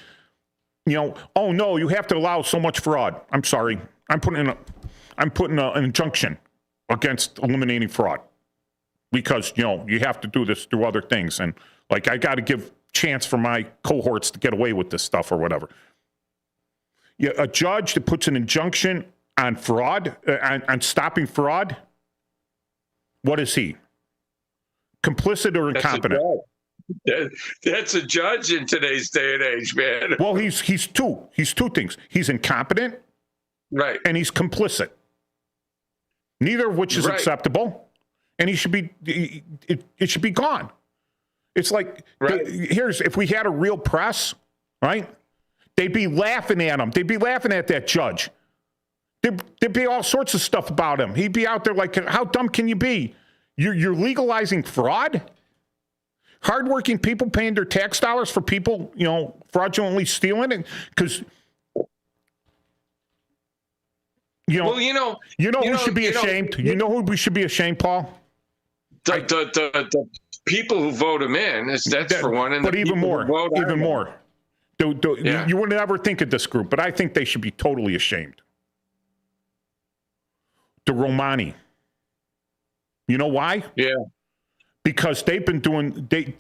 Oh no, you have to allow so much fraud. I'm sorry, I'm putting an injunction against eliminating fraud because you have to do this through other things, and I got to give chance for my cohorts to get away with this stuff or whatever. Yeah, a judge that puts an injunction on fraud, on stopping fraud. What is he? Complicit or incompetent? That's a judge in today's day and age, man. Well, he's two things. He's incompetent, right, and he's complicit. Neither of which is acceptable, and he should be. It should be gone. It's like if we had a real press, right? They'd be laughing at him. They'd be laughing at that judge. There'd be all sorts of stuff about him. He'd be out there like, how dumb can you be? You're legalizing fraud? Hardworking people paying their tax dollars for people, fraudulently stealing it, because who should be ashamed. You know who we should be ashamed, Paul? The people who vote him in. That's for one, and but even more. You would never think of this group, but I think they should be totally ashamed. The Romani. You know why? Yeah. Because they've been doing, they're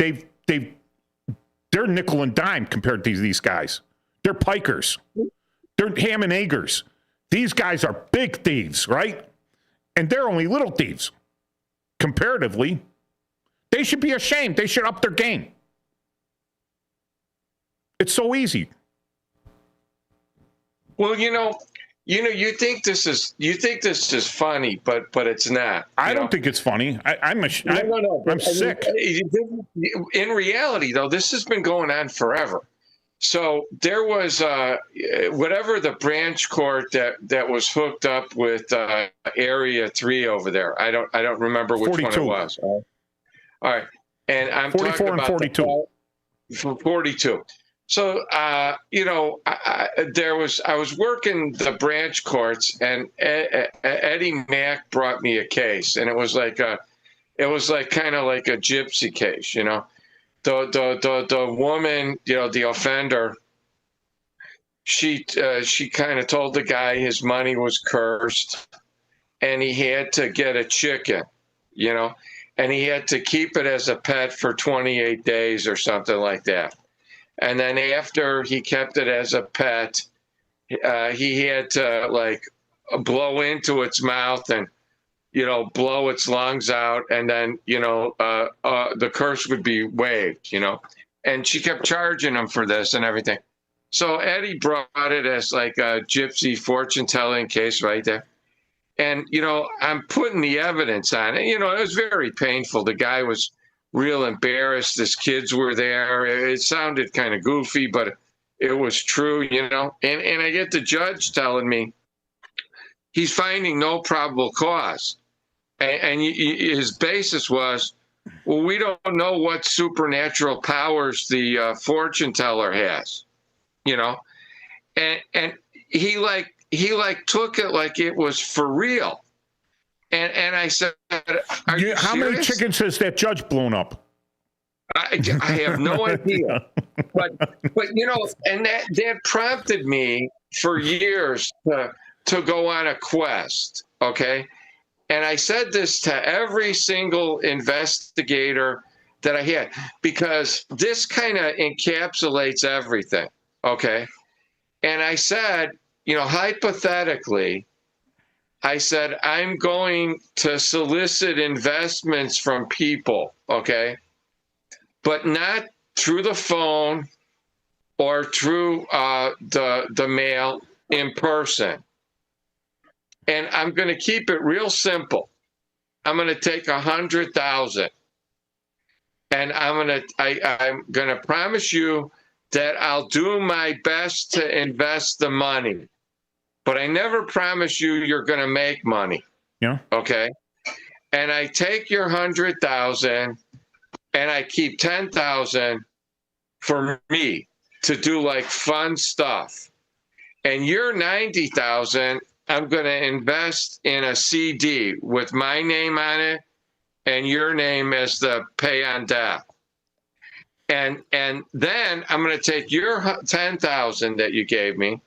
nickel and dime compared to these guys. They're pikers. They're ham and eggers. These guys are big thieves, right? And they're only little thieves. Comparatively, they should be ashamed. They should up their game. It's so easy. Well, you think this is funny, but it's not. I don't think it's funny. I'm sick. In reality, though, this has been going on forever. So there was whatever the branch court that was hooked up with Area 3 over there. I don't remember which 42. One it was. All right, and I'm 44 talking and about 42. 42. So, I was working the branch courts, and Eddie Mack brought me a case, and it was kind of like a gypsy case, The woman, the offender, she kind of told the guy his money was cursed, and he had to get a chicken, and he had to keep it as a pet for 28 days or something like that. And then after he kept it as a pet, he had to blow into its mouth and, blow its lungs out. And then, the curse would be waived, and she kept charging him for this and everything. So Eddie brought it as a gypsy fortune telling case right there. And, I'm putting the evidence on it. It was very painful. The guy was real embarrassed. His kids were there. It sounded kind of goofy, but it was true, And I get the judge telling me he's finding no probable cause. And his basis was, well, we don't know what supernatural powers the fortune teller has, and he took it like it was for real. And I said, are you how serious? Many chickens has that judge blown up? I have no idea. But and that prompted me for years to go on a quest, okay? And I said this to every single investigator that I had, because this kind of encapsulates everything, okay? And I said, hypothetically, I said, I'm going to solicit investments from people, okay? But not through the phone or through the mail, in person. And I'm going to keep it real simple. I'm going to take 100,000, and I'm going to promise you that I'll do my best to invest the money, but I never promise you you're going to make money. Yeah. Okay. And I take your 100,000 and I keep 10,000 for me to do like fun stuff. And your 90,000, I'm going to invest in a CD with my name on it and your name as the pay on death. And then I'm going to take your 10,000 that you gave me,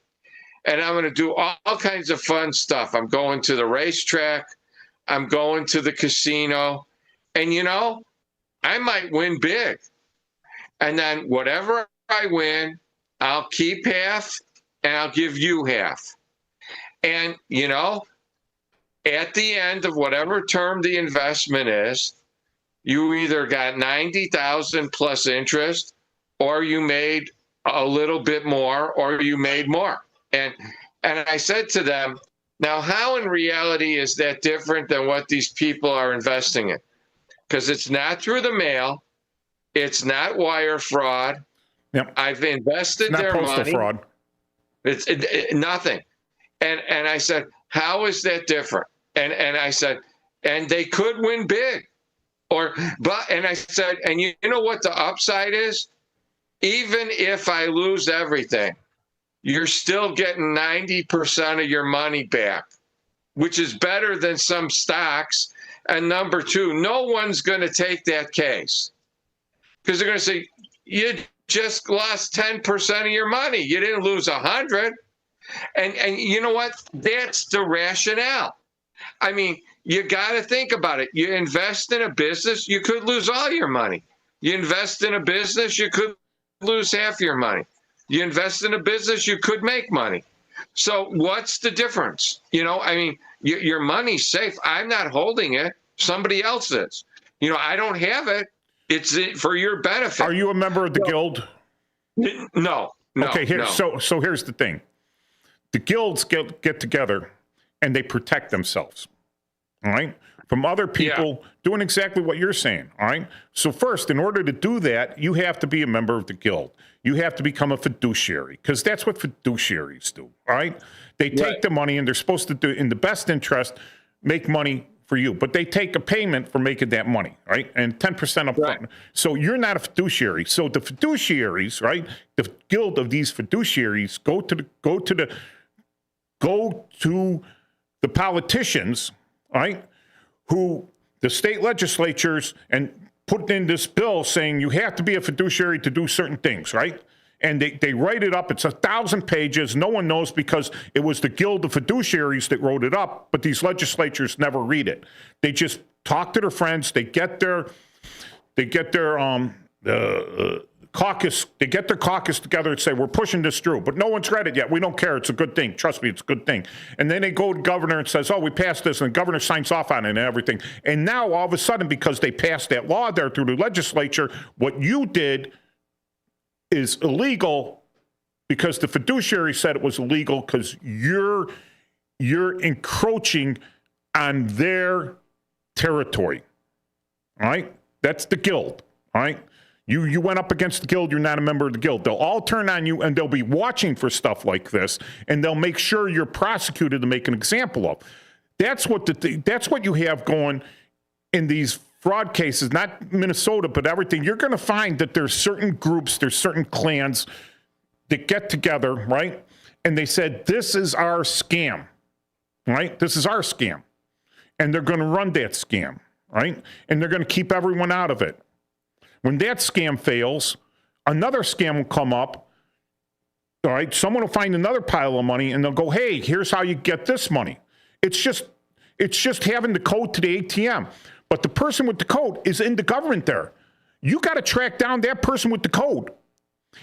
and I'm going to do all kinds of fun stuff. I'm going to the racetrack. I'm going to the casino. And, I might win big. And then whatever I win, I'll keep half and I'll give you half. And, at the end of whatever term the investment is, you either got 90,000 plus interest, or you made a little bit more, or you made more. And I said to them, now, how in reality is that different than what these people are investing in? Because it's not through the mail. It's not wire fraud. Yep. I've invested their money. Not postal fraud. It's nothing. And I said, how is that different? And I said, and they could win big. And I said, and you know what the upside is? Even if I lose everything, you're still getting 90% of your money back, which is better than some stocks. And number two, no one's going to take that case, because they're going to say, you just lost 10% of your money. You didn't lose 100. And you know what? That's the rationale. I mean, you got to think about it. You invest in a business, you could lose all your money. You invest in a business, you could lose half your money. You invest in a business, you could make money. So what's the difference? Your money's safe. I'm not holding it. Somebody else is. I don't have it. It's for your benefit. Are you a member of the guild? No. Okay, no. So here's the thing. The guilds get together and they protect themselves, all right, from other people doing exactly what you're saying, all right? So first, in order to do that, you have to be a member of the guild. You have to become a fiduciary, because that's what fiduciaries do, all right? They take the money and they're supposed to do, in the best interest, make money for you, but they take a payment for making that money, right? And 10% up front. Right. So you're not a fiduciary. So the fiduciaries, right? The guild of these fiduciaries go to the politicians, right? Who the state legislatures and put in this bill saying you have to be a fiduciary to do certain things, right? And they write it up. It's 1,000 pages. No one knows, because it was the Guild of Fiduciaries that wrote it up, but these legislatures never read it. They just talk to their friends. They get their caucus. They get their caucus together and say, we're pushing this through, but no one's read it yet. We don't care. It's a good thing. Trust me, it's a good thing. And then they go to the governor and says, oh, we passed this, and the governor signs off on it and everything. And now all of a sudden, because they passed that law there through the legislature, what you did is illegal, because the fiduciary said it was illegal, because you're encroaching on their territory. All right? That's the guild. All right? You went up against the guild. You're not a member of the guild. They'll all turn on you, and they'll be watching for stuff like this, and they'll make sure you're prosecuted to make an example of. That's what you have going in these fraud cases, not Minnesota, but everything. You're going to find that there's certain groups, there's certain clans that get together, right? And they said, this is our scam, right? This is our scam. And they're going to run that scam, right? And they're going to keep everyone out of it. When that scam fails, another scam will come up, All right. Someone will find another pile of money and they'll go, hey, here's how you get this money. It's just having the code to the ATM. But the person with the code is in the government there. You got to track down that person with the code.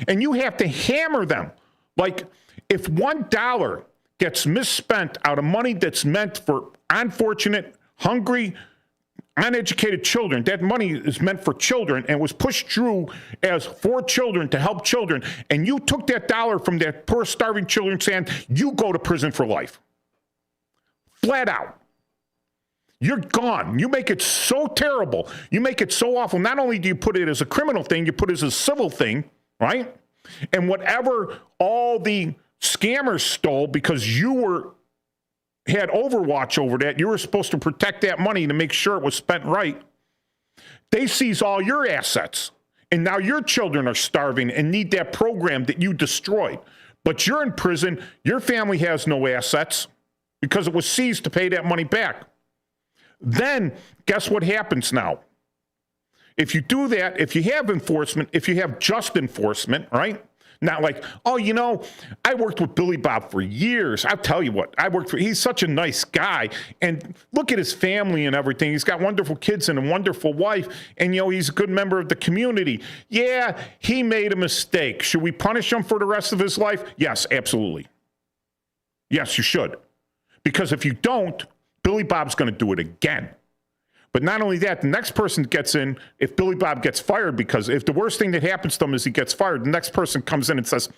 And you have to hammer them. Like, if $1 gets misspent out of money that's meant for unfortunate, hungry, uneducated children, that money is meant for children and was pushed through as for children to help children, and you took that dollar from that poor, starving children's hand, you go to prison for life. Flat out. You're gone. You make it so terrible. You make it so awful. Not only do you put it as a criminal thing, you put it as a civil thing, right? And whatever all the scammers stole because you had overwatch over that, you were supposed to protect that money to make sure it was spent right. They seize all your assets. And now your children are starving and need that program that you destroyed. But you're in prison. Your family has no assets because it was seized to pay that money back. Then guess what happens now? If you do that, if you have enforcement, if you have just enforcement, right? Not like, oh, I worked with Billy Bob for years. I'll tell you what, he's such a nice guy. And look at his family and everything. He's got wonderful kids and a wonderful wife. And, he's a good member of the community. Yeah, he made a mistake. Should we punish him for the rest of his life? Yes, absolutely. Yes, you should. Because if you don't, Billy Bob's going to do it again. But not only that, the next person gets in, if Billy Bob gets fired, because if the worst thing that happens to him is he gets fired, the next person comes in and says,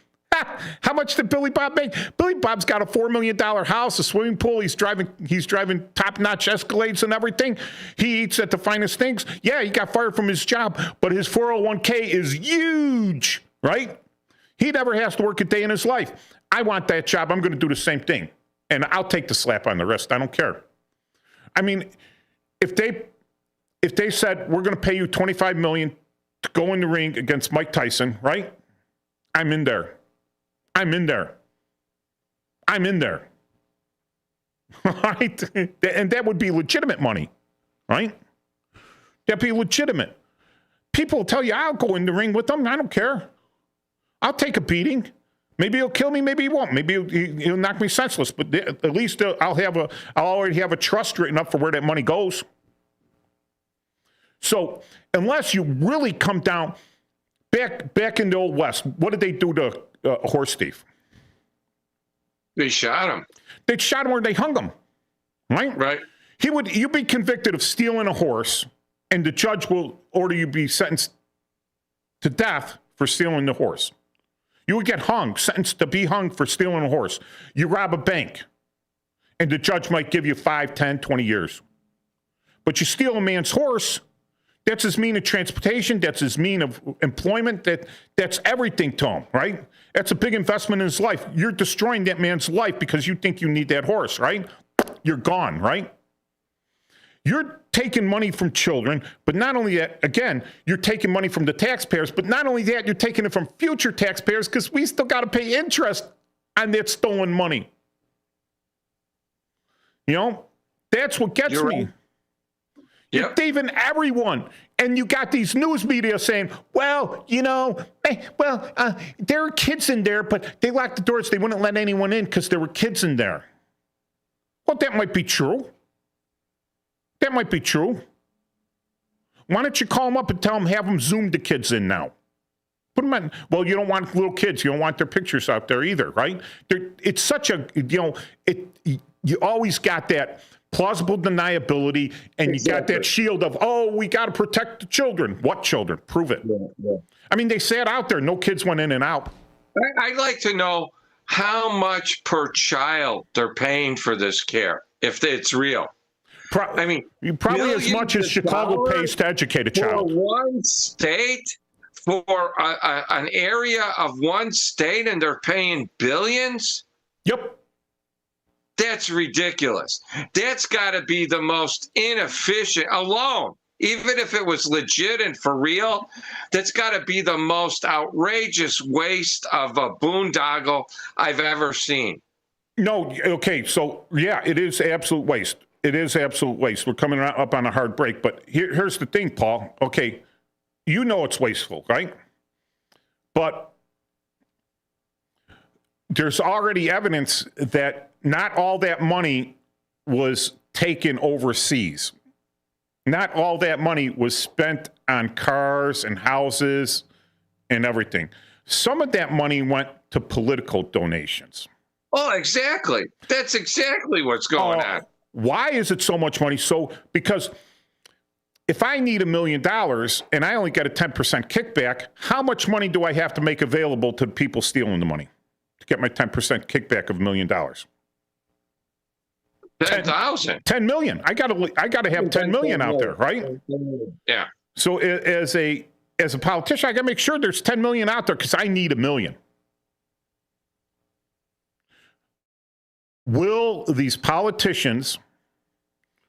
how much did Billy Bob make? Billy Bob's got a $4 million house, a swimming pool. He's driving top-notch Escalades and everything. He eats at the finest things. Yeah, he got fired from his job, but his 401k is huge, right? He never has to work a day in his life. I want that job. I'm going to do the same thing. And I'll take the slap on the wrist. I don't care. I mean, if they said, we're going to pay you $25 million to go in the ring against Mike Tyson, right? I'm in there. Right? And that would be legitimate money, right? That'd be legitimate. People will tell you, I'll go in the ring with them. I don't care. I'll take a beating. Maybe he'll kill me. Maybe he won't. Maybe he'll knock me senseless. But at least I'll already have a trust written up for where that money goes. So unless you really come down back in the Old West, what did they do to a horse thief? They shot him. They shot him or they hung him. Right? Right. You'd be convicted of stealing a horse, and the judge will order you be sentenced to death for stealing the horse. You would get sentenced to be hung for stealing a horse. You rob a bank, and the judge might give you 5, 10, 20 years. But you steal a man's horse, that's his mean of transportation, that's his mean of employment, that's everything to him, right? That's a big investment in his life. You're destroying that man's life because you think you need that horse, right? You're gone, right? You're taking money from children, but not only that, again, you're taking money from the taxpayers, but not only that, you're taking it from future taxpayers because we still got to pay interest on that stolen money. That's what gets me. Right. You're thieving everyone. And you got these news media saying, well, there are kids in there, but they locked the doors. They wouldn't let anyone in because there were kids in there. Well, that might be true. That might be true. Why don't you call them up and tell them, have them Zoom the kids in now? Put them in. Well, you don't want little kids. You don't want their pictures out there either, right? It's such a, you always got that plausible deniability, and you got that shield of, we got to protect the children. What children? Prove it. Yeah. I mean, they sat out there. No kids went in and out. I'd like to know how much per child they're paying for this care, if it's real. Probably as much as Chicago pays to educate a child. For one state, for an area of one state, and they're paying billions? Yep. That's ridiculous. That's got to be the most inefficient alone. Even if it was legit and for real, that's got to be the most outrageous waste of a boondoggle I've ever seen. No, okay, so yeah, it is absolute waste. It is absolute waste. We're coming up on a hard break, but here's the thing, Paul. Okay, it's wasteful, right? But there's already evidence that not all that money was taken overseas. Not all that money was spent on cars and houses and everything. Some of that money went to political donations. Oh, exactly. That's exactly what's going on. Why is it so much money? Because if I need $1 million and I only get a 10% kickback, how much money do I have to make available to people stealing the money to get my 10% kickback of $1 million? 10,000. 10 million. I gotta have 10 million out there, right? Yeah. So as a politician, I gotta make sure there's 10 million out there because I need $1 million. Will these politicians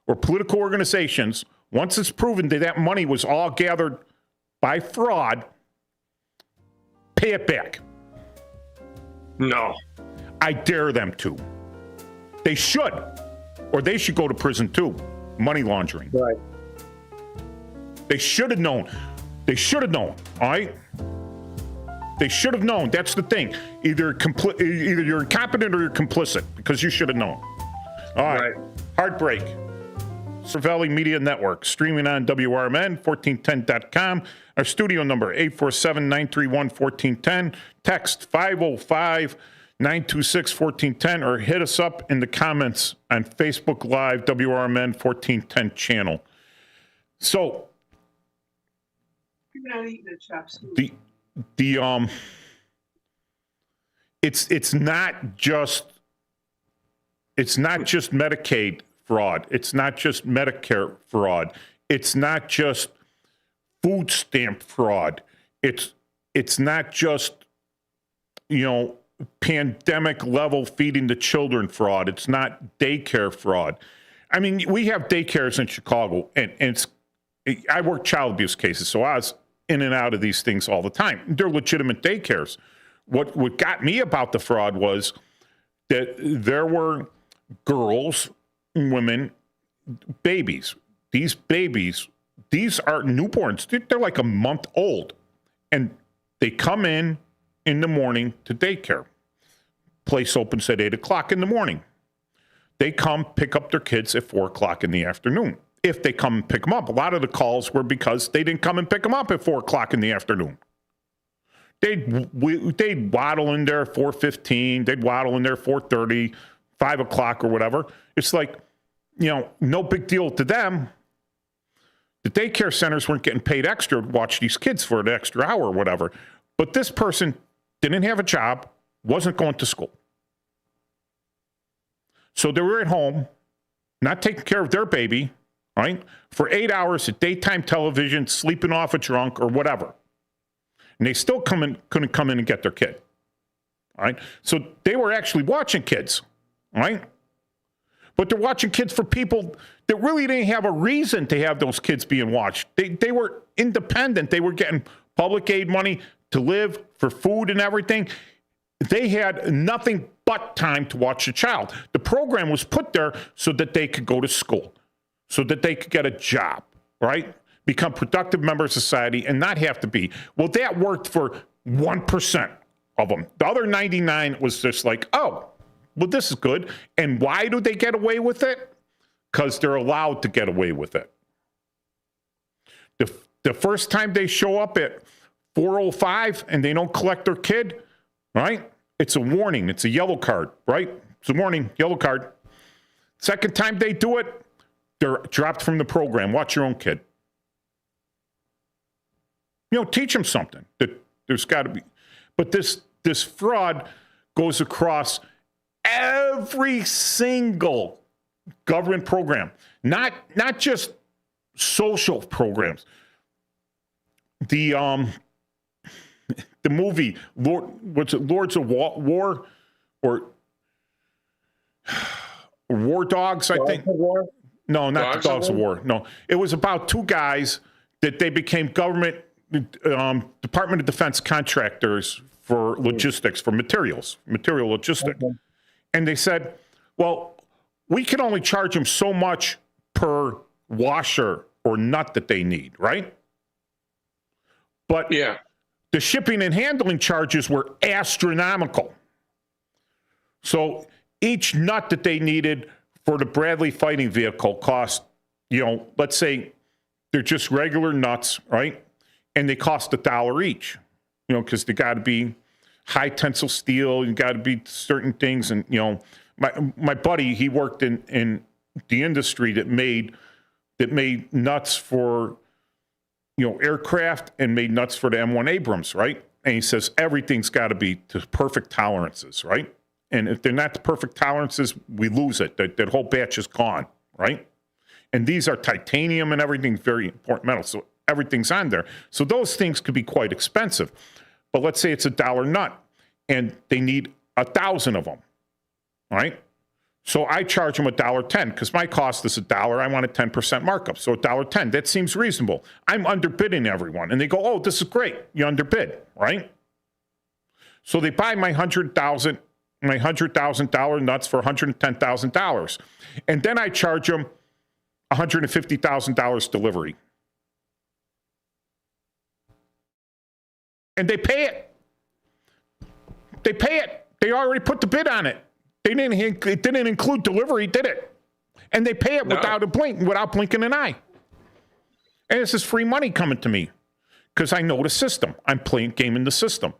or political organizations, once it's proven that that money was all gathered by fraud, pay it back? No. I dare them to. They should. Or they should go to prison too. Money laundering. Right. They should have known. They should have known. All right? They should have known. That's the thing. Either you're incompetent or you're complicit because you should have known. All right. Heartbreak. Cervelli Media Network. Streaming on WRMN, 1410.com. Our studio number, 847-931-1410. Text 505-926-1410 or hit us up in the comments on Facebook Live, WRMN 1410 channel. So, You're not eating a chop suey. it's not just Medicaid fraud. It's not just Medicare fraud. It's not just food stamp fraud. It's not just, pandemic level feeding the children fraud. It's not daycare fraud. I mean, we have daycares in Chicago, and I work child abuse cases, so I was in and out of these things all the time. They're legitimate daycares. What got me about the fraud was that there were girls, women, babies. These babies, these are newborns. They're like a month old, and they come in the morning to daycare. Place opens at 8 o'clock in the morning. They come pick up their kids at 4 o'clock in the afternoon. If they come and pick them up, a lot of the calls were because they didn't come and pick them up at 4 o'clock in the afternoon. They'd waddle in there 4:15. They'd waddle in there 4:30, 5 o'clock or whatever. It's like, no big deal to them. The daycare centers weren't getting paid extra to watch these kids for an extra hour or whatever. But this person didn't have a job, wasn't going to school. So they were at home, not taking care of their baby, right, for 8 hours of daytime television, sleeping off a drunk or whatever. And they still couldn't come in and get their kid. All right. So they were actually watching kids. All right. But they're watching kids for people that really didn't have a reason to have those kids being watched. They were independent. They were getting public aid money to live, for food and everything. They had nothing but time to watch the child. The program was put there so that they could go to school, so that they could get a job, right? Become productive members of society and not have to be. Well, that worked for 1% of them. The other 99 was just like, oh, well, this is good. And why do they get away with it? Because they're allowed to get away with it. The first time they show up at 4:05 and they don't collect their kid, right? It's a warning. It's a yellow card, right? It's a warning, yellow card. Second time they do it, they're dropped from the program. Watch your own kid. Teach them something. That there's got to be. But this fraud goes across every single government program, not just social programs. The movie Lords of War or War Dogs, I think. War? No, not the Dogs of War. No, it was about two guys that they became government Department of Defense contractors for logistics, for material logistics. Okay. And they said, well, we can only charge them so much per washer or nut that they need, right? But the shipping and handling charges were astronomical. So each nut that they needed for the Bradley fighting vehicle cost, let's say they're just regular nuts, right? And they cost $1 each, because they got to be high tensile steel, you got to be certain things. And, my buddy, he worked in the industry that made nuts for, aircraft and made nuts for the M1 Abrams, right? And he says everything's got to be to perfect tolerances, right? And if they're not the perfect tolerances, we lose it. That whole batch is gone, right? And these are titanium and everything, very important metal. So everything's on there. So those things could be quite expensive. But let's say it's $1 nut and they need 1,000 of them, right? So I charge them $1.10 because my cost is $1. I want a 10% markup. So $1.10, that seems reasonable. I'm underbidding everyone. And they go, oh, this is great. You underbid, right? So they buy my $100,000 nuts for $110,000. And then I charge them $150,000 delivery. And they pay it. They pay it. They already put the bid on it. It didn't include delivery, did it? And they pay it without blinking an eye. And this is free money coming to me because I know the system. I'm playing game in the system.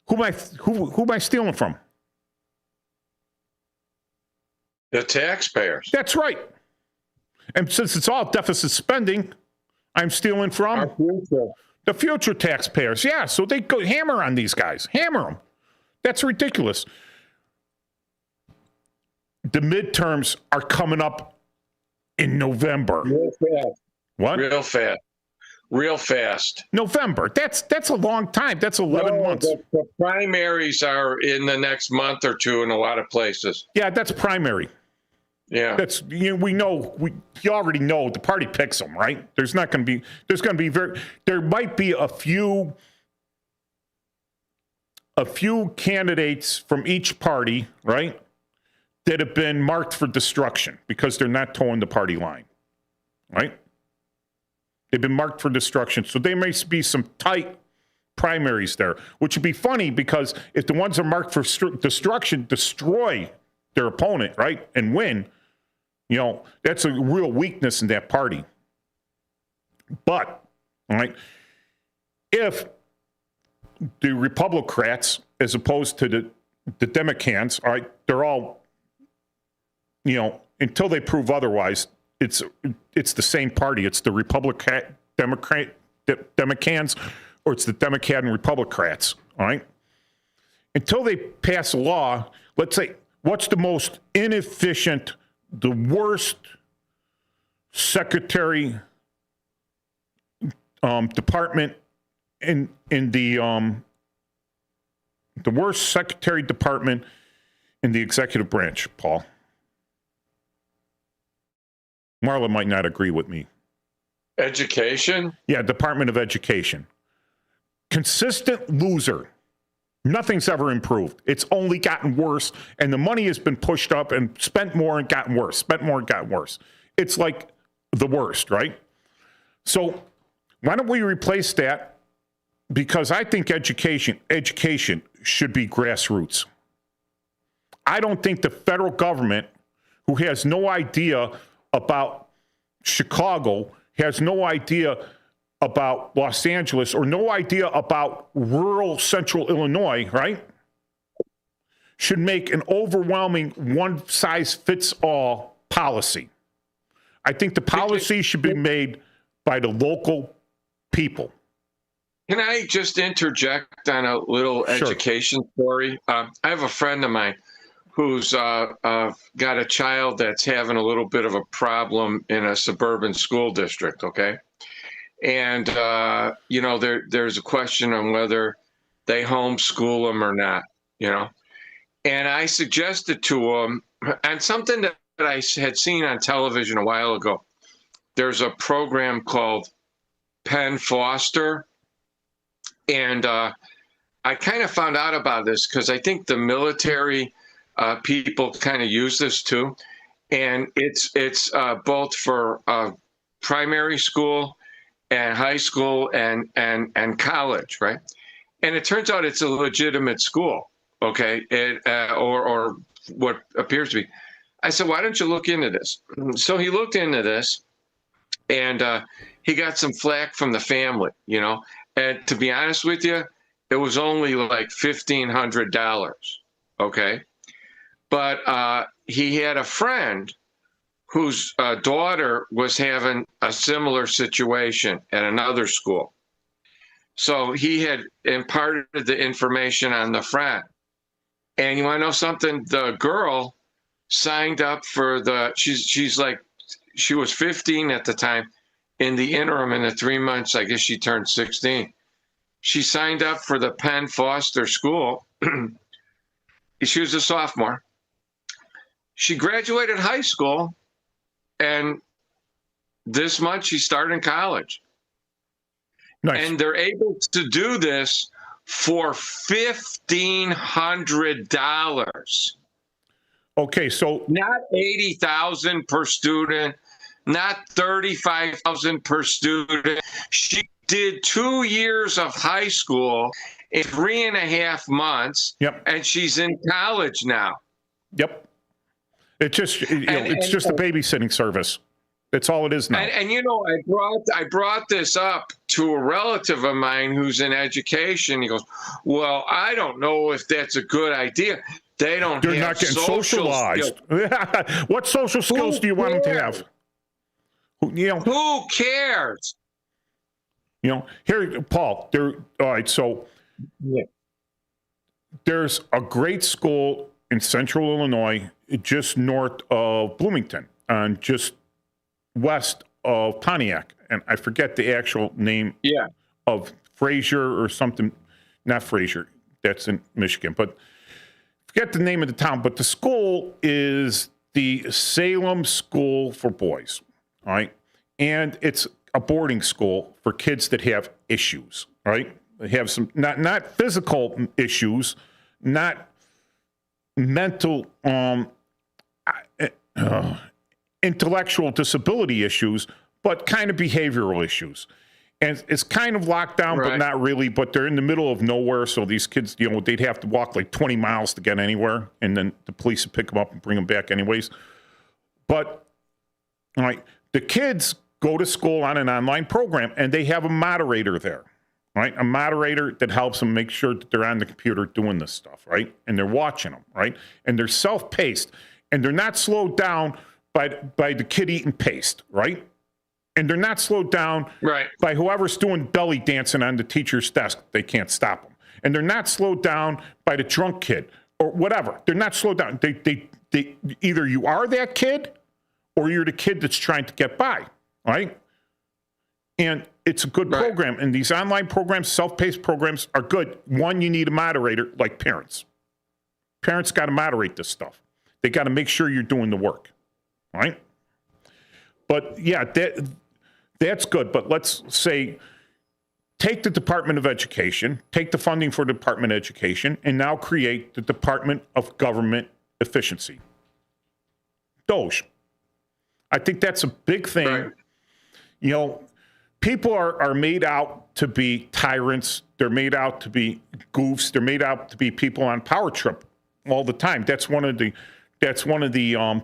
Who am I stealing from? The taxpayers. That's right. And since it's all deficit spending, I'm stealing from the future taxpayers. Yeah, so they go hammer on these guys. Hammer them. That's ridiculous. The midterms are coming up in November. Real fast. What? Real fast. November. That's a long time. That's 11 months. The primaries are in the next month or two in a lot of places. Yeah, that's primary. Yeah. That's you already know the party picks them, right? There might be a few candidates from each party, right, that have been marked for destruction because they're not towing the party line, right? They've been marked for destruction. So there may be some tight primaries there, which would be funny because if the ones are marked for destruction destroy their opponent, right, and win, that's a real weakness in that party. But, all right, if the Republicrats, as opposed to the Democrats, all right, they're all, until they prove otherwise, it's the same party. It's the Democrats, or it's the Democrat and Republicrats, all right? Until they pass a law, let's say, what's the most inefficient, the worst secretary department in the worst secretary department in the executive branch, Paul? Marla might not agree with me. Education? Yeah, Department of Education. Consistent loser. Nothing's ever improved. It's only gotten worse, and the money has been pushed up and spent more and gotten worse. Spent more and gotten worse. It's like the worst, right? So why don't we replace that? Because I think education should be grassroots. I don't think the federal government, who has no idea about Chicago, has no idea about Los Angeles, or no idea about rural central Illinois, right, should make an overwhelming one-size-fits-all policy. I think the policy should be made by the local people. Can I just interject on a little education story? I have a friend of mine who's got a child that's having a little bit of a problem in a suburban school district, okay? And, there's a question on whether they homeschool them or not, And I suggested to him, and something that I had seen on television a while ago, there's a program called Penn Foster. And I kind of found out about this because I think the military people kind of use this too. And it's both for primary school and high school and college, right? And it turns out it's a legitimate school, okay, or what appears to be. I said, why don't you look into this? So he looked into this, and he got some flack from the family, And to be honest with you, it was only like $1,500, okay? But he had a friend whose daughter was having a similar situation at another school. So he had imparted the information on the friend. And you want to know something? The girl signed up for she was 15 at the time. In the interim, in the 3 months, I guess she turned 16. She signed up for the Penn Foster School. She was a sophomore. She graduated high school, and this month she started in college. Nice. And they're able to do this for $1,500. Okay, so Not $80,000 per student, not $35,000 per student. She did 2 years of high school in 3.5 months. Yep. And she's in college now. Yep. It's just a babysitting service. That's all it is now. And I brought this up to a relative of mine who's in education. He goes, well, I don't know if that's a good idea. They're not getting socialized. What social skills do you want them to have? Who cares? Here, Paul, all right, so there's a great school in central Illinois, just north of Bloomington, and just west of Pontiac. And I forget the actual name of Fraser or something. Not Fraser. That's in Michigan. But forget the name of the town. But the school is the Salem School for Boys. All right. And it's a boarding school for kids that have issues. Right. They have some, not physical issues, not mental, intellectual disability issues, but kind of behavioral issues. And it's kind of locked down, but not really. But they're in the middle of nowhere. So these kids, they'd have to walk like 20 miles to get anywhere. And then the police would pick them up and bring them back anyways. But all right, the kids go to school on an online program, and they have a moderator there, right? A moderator that helps them make sure that they're on the computer doing this stuff, right? And they're watching them, right? And they're self-paced, and they're not slowed down by the kid eating paste, right? And they're not slowed down by whoever's doing belly dancing on the teacher's desk. They can't stop them. And they're not slowed down by the drunk kid or whatever. They're not slowed down. They either you are that kid or you're the kid that's trying to get by, right? And it's a good program. And these online programs, self-paced programs are good. One, you need a moderator like parents. Parents got to moderate this stuff. They got to make sure you're doing the work. Right? But yeah, that's good. But let's say, take the Department of Education, take the funding for the Department of Education, and now create the Department of Government Efficiency. DOGE. I think that's a big thing. People are made out to be tyrants. They're made out to be goofs. They're made out to be people on power trip all the time. That's one of the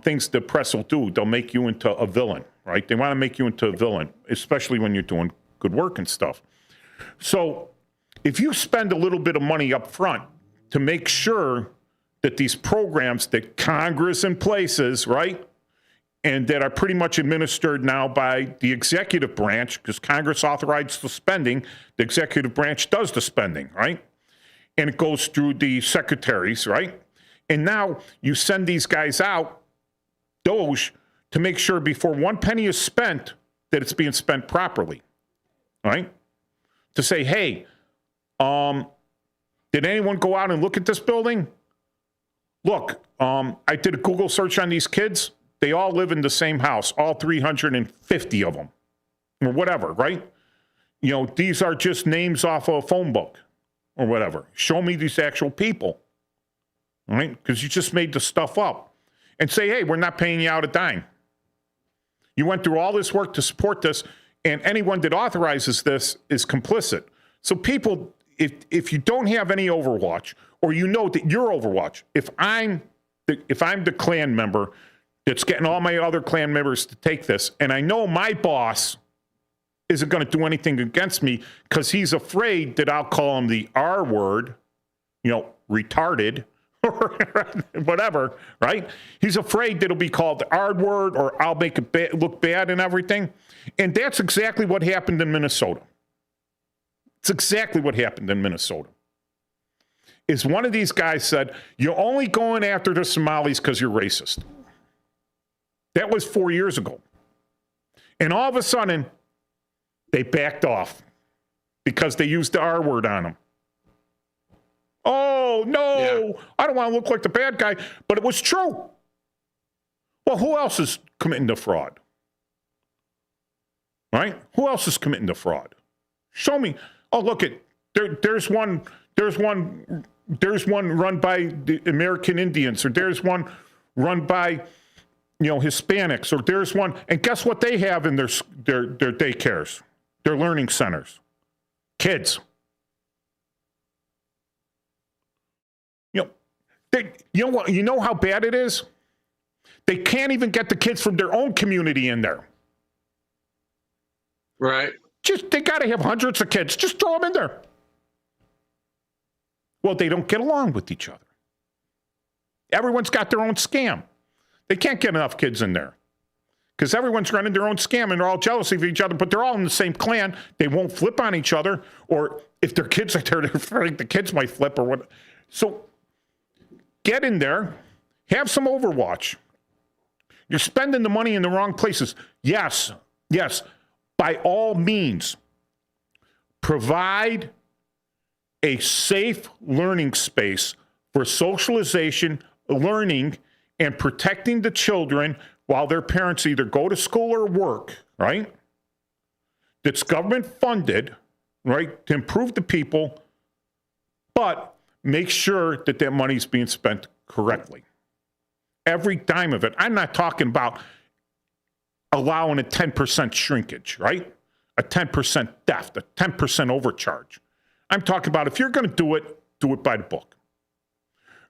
things the press will do. They'll make you into a villain, right? They want to make you into a villain, especially when you're doing good work and stuff. So if you spend a little bit of money up front to make sure that these programs that Congress in places, right, and that are pretty much administered now by the executive branch, because Congress authorizes the spending, the executive branch does the spending, right? And it goes through the secretaries, right? And now you send these guys out, DOGE, to make sure before one penny is spent that it's being spent properly, right? To say, hey, did anyone go out and look at this building? Look, I did a Google search on these kids. They all live in the same house, all 350 of them, or whatever, right? These are just names off a phone book or whatever. Show me these actual people. All right, because you just made the stuff up, and say, hey, we're not paying you out a dime. You went through all this work to support this, and anyone that authorizes this is complicit. So people, if you don't have any Overwatch, or you know that you're Overwatch, if I'm the clan member that's getting all my other clan members to take this, and I know my boss isn't going to do anything against me because he's afraid that I'll call him the R word, retarded, or whatever, right? He's afraid that it'll be called the R word, or I'll make it look bad and everything. And that's exactly what happened in Minnesota. It's exactly what happened in Minnesota. Is one of these guys said, you're only going after the Somalis because you're racist. That was 4 years ago. And all of a sudden, they backed off because they used the R word on them. Oh, no, I don't want to look like the bad guy, but it was true. Well, who else is committing the fraud? Right? Who else is committing the fraud? Show me. Oh, look at there's one run by the American Indians, or there's one run by Hispanics, or there's one, and guess what they have in their daycares, their learning centers? Kids. You know how bad it is? They can't even get the kids from their own community in there. Right. They got to have hundreds of kids. Just throw them in there. Well, they don't get along with each other. Everyone's got their own scam. They can't get enough kids in there because everyone's running their own scam and they're all jealous of each other, but they're all in the same clan. They won't flip on each other, or if their kids are there, they're afraid the kids might flip or what. So get in there, have some Overwatch. You're spending the money in the wrong places. Yes, by all means, provide a safe learning space for socialization, learning, and protecting the children while their parents either go to school or work, right? That's government funded, right, to improve the people, but make sure that that money is being spent correctly. Every dime of it. I'm not talking about allowing a 10% shrinkage, right? A 10% theft, a 10% overcharge. I'm talking about if you're going to do it by the book.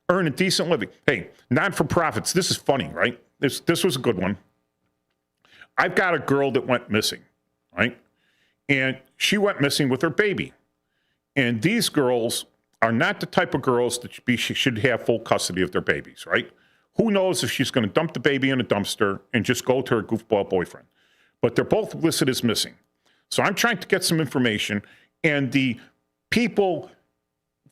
Earn a decent living. Hey, non-for-profits, this is funny, right? This was a good one. I've got a girl that went missing, right? And she went missing with her baby. And these girls are not the type of girls that should have full custody of their babies, right? Who knows if she's going to dump the baby in a dumpster and just go to her goofball boyfriend. But they're both listed as missing. So I'm trying to get some information, and the people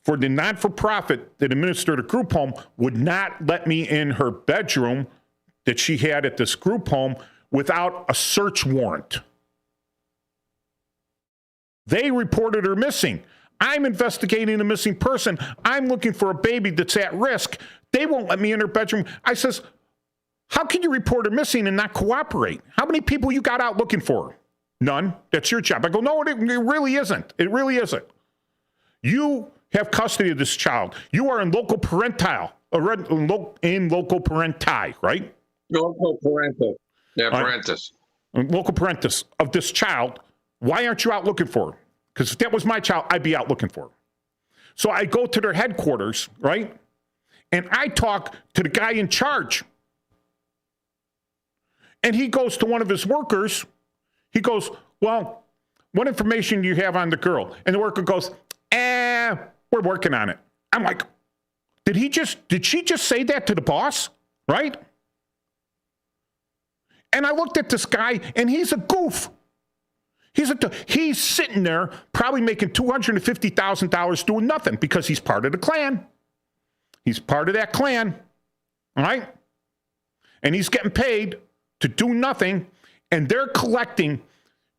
for the not-for-profit that administered a group home would not let me in her bedroom that she had at this group home without a search warrant. They reported her missing. I'm investigating a missing person. I'm looking for a baby that's at risk. They won't let me in her bedroom. I says, how can you report her missing and not cooperate? How many people you got out looking for her? None. That's your job. I go, no, it really isn't. It really isn't. You have custody of this child. You are in local parentile, in local parenti, right? Local parental. Yeah, parentis. Local parentis of this child. Why aren't you out looking for her? Because if that was my child, I'd be out looking for her. So I go to their headquarters, right? And I talk to the guy in charge. And he goes to one of his workers. He goes, well, what information do you have on the girl? And the worker goes, we're working on it. I'm like, did she just say that to the boss? Right? And I looked at this guy, and he's a goof. He's sitting there probably making $250,000 doing nothing because he's part of the clan. He's part of that clan, all right? And he's getting paid to do nothing, and they're providing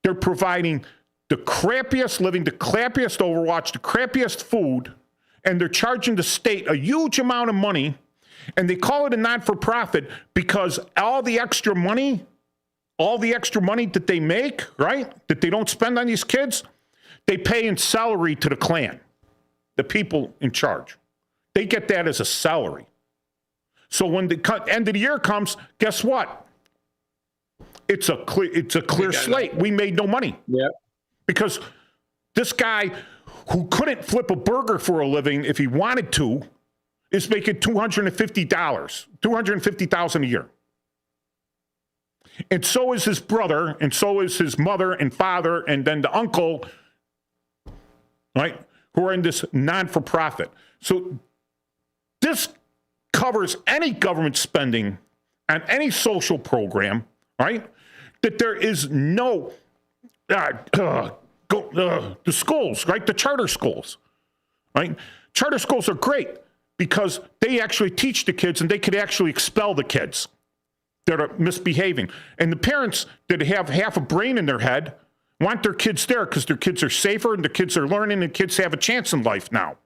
the crappiest living, the crappiest Overwatch, the crappiest food, and they're charging the state a huge amount of money, and they call it a not-for-profit because all the extra money that they make, right, that they don't spend on these kids, they pay in salary to the clan, the people in charge. They get that as a salary. So when the end of the year comes, guess what? It's a clear slate. We made no money. Yeah. Because this guy who couldn't flip a burger for a living if he wanted to, is making $250,000 a year. And so is his brother, and so is his mother and father, and then the uncle, right, who are in this non-for-profit. So this covers any government spending on any social program, right, that there is no, the schools, right, the charter schools, right? Charter schools are great because they actually teach the kids and they could actually expel the kids that are misbehaving. And the parents that have half a brain in their head want their kids there because their kids are safer and the kids are learning and kids have a chance in life now.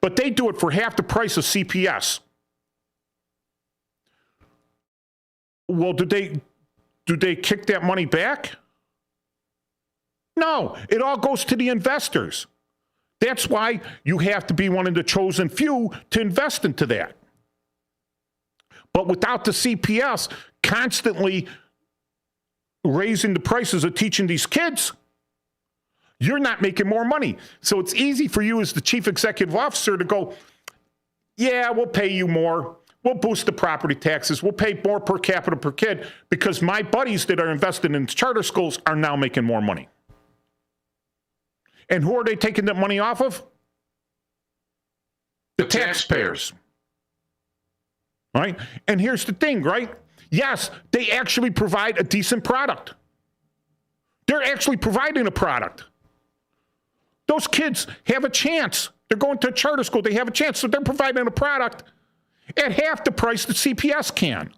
But they do it for half the price of CPS. Well, do they kick that money back? No, it all goes to the investors. That's why you have to be one of the chosen few to invest into that. But without the CPS constantly raising the prices of teaching these kids, you're not making more money. So it's easy for you as the chief executive officer to go, yeah, we'll pay you more. We'll boost the property taxes. We'll pay more per capita per kid because my buddies that are invested in charter schools are now making more money. And who are they taking that money off of? The taxpayers. Right? And here's the thing, right? Yes, they actually provide a decent product. They're actually providing a product. Those kids have a chance. They're going to a charter school. They have a chance. So they're providing a product at half the price that CPS can.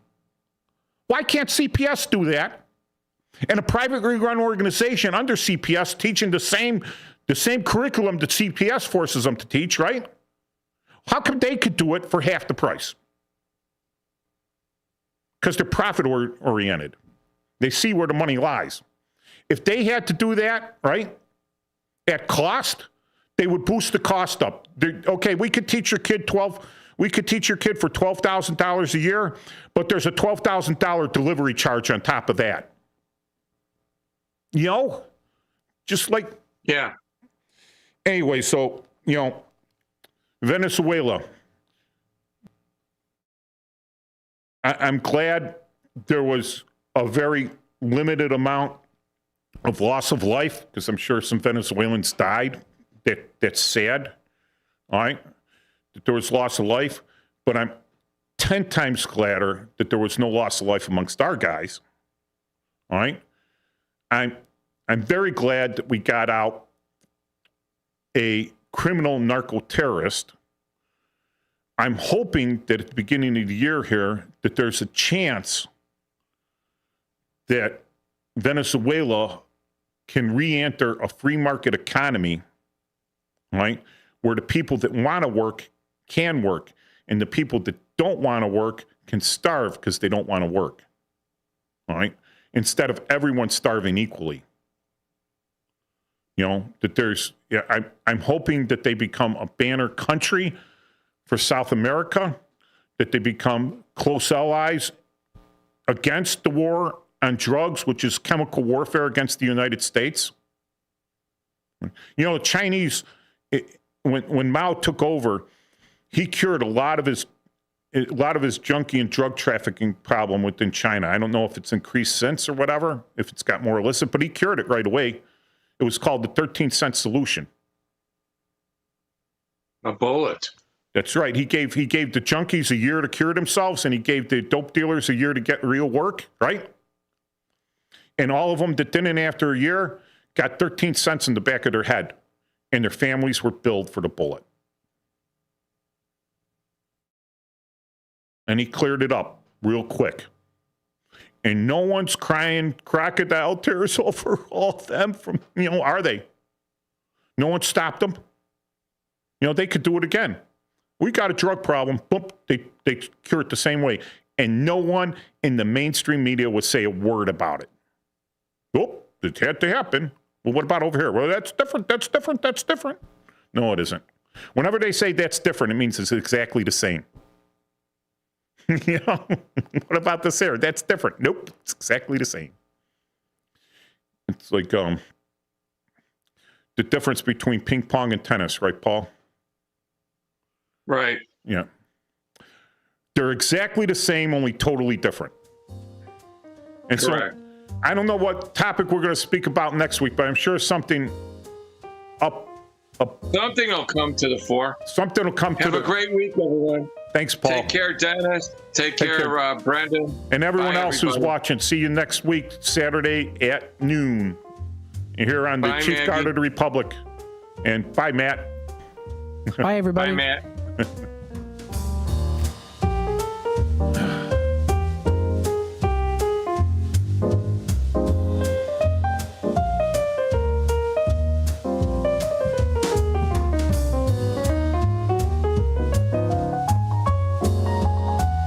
Why can't CPS do that? And a privately run organization under CPS teaching the same curriculum that CPS forces them to teach, right? How come they could do it for half the price? Because they're profit-oriented. They see where the money lies. If they had to do that, right, at cost, they would boost the cost up. Okay, we could teach your kid for $12,000 a year, but there's a $12,000 delivery charge on top of that. You know? Just like... Yeah. Anyway, so, Venezuela. I'm glad there was a very limited amount of loss of life, because I'm sure some Venezuelans died. That's sad, all right, that there was loss of life. But I'm 10 times gladder that there was no loss of life amongst our guys, all right? I'm very glad that we got out a criminal narco-terrorist. I'm hoping that at the beginning of the year here, that there's a chance that Venezuela can re-enter a free market economy, right, where the people that want to work can work, and the people that don't want to work can starve because they don't want to work, all right, instead of everyone starving equally. That there's, I'm hoping that they become a banner country for South America, that they become close allies against the war on drugs, which is chemical warfare against the United States. The Chinese, when Mao took over, he cured a lot of his junkie and drug trafficking problem within China. I don't know if it's increased since or whatever, if it's got more illicit, but he cured it right away. It was called the 13-cent solution. A bullet. That's right. He gave the junkies a year to cure themselves, and he gave the dope dealers a year to get real work, right? And all of them that didn't after a year got 13 cents in the back of their head, and their families were billed for the bullet. And he cleared it up real quick. And no one's crying crocodile tears over all of them from, are they? No one stopped them. They could do it again. We got a drug problem. Boom, they cure it the same way. And no one in the mainstream media would say a word about it. Oh, it had to happen. Well, what about over here? Well, that's different. That's different. That's different. No, it isn't. Whenever they say that's different, it means it's exactly the same. What about this here? That's different. Nope, it's exactly the same. It's like the difference between ping pong and tennis, right, Paul? Right. Yeah. They're exactly the same, only totally different. And Correct. so I don't know what topic we're going to speak about next week, but I'm sure something Something will come to the fore. something will come to Have a great week, everyone. Thanks, Paul. Take care, Dennis. Take care, Brendan. And everyone Bye, else who's everybody. watching, see you next week, Saturday at noon. You're here on the Bye, Chief Maggie. Guard of the Republic. And bye, Matt. Bye, everybody. Bye, Matt.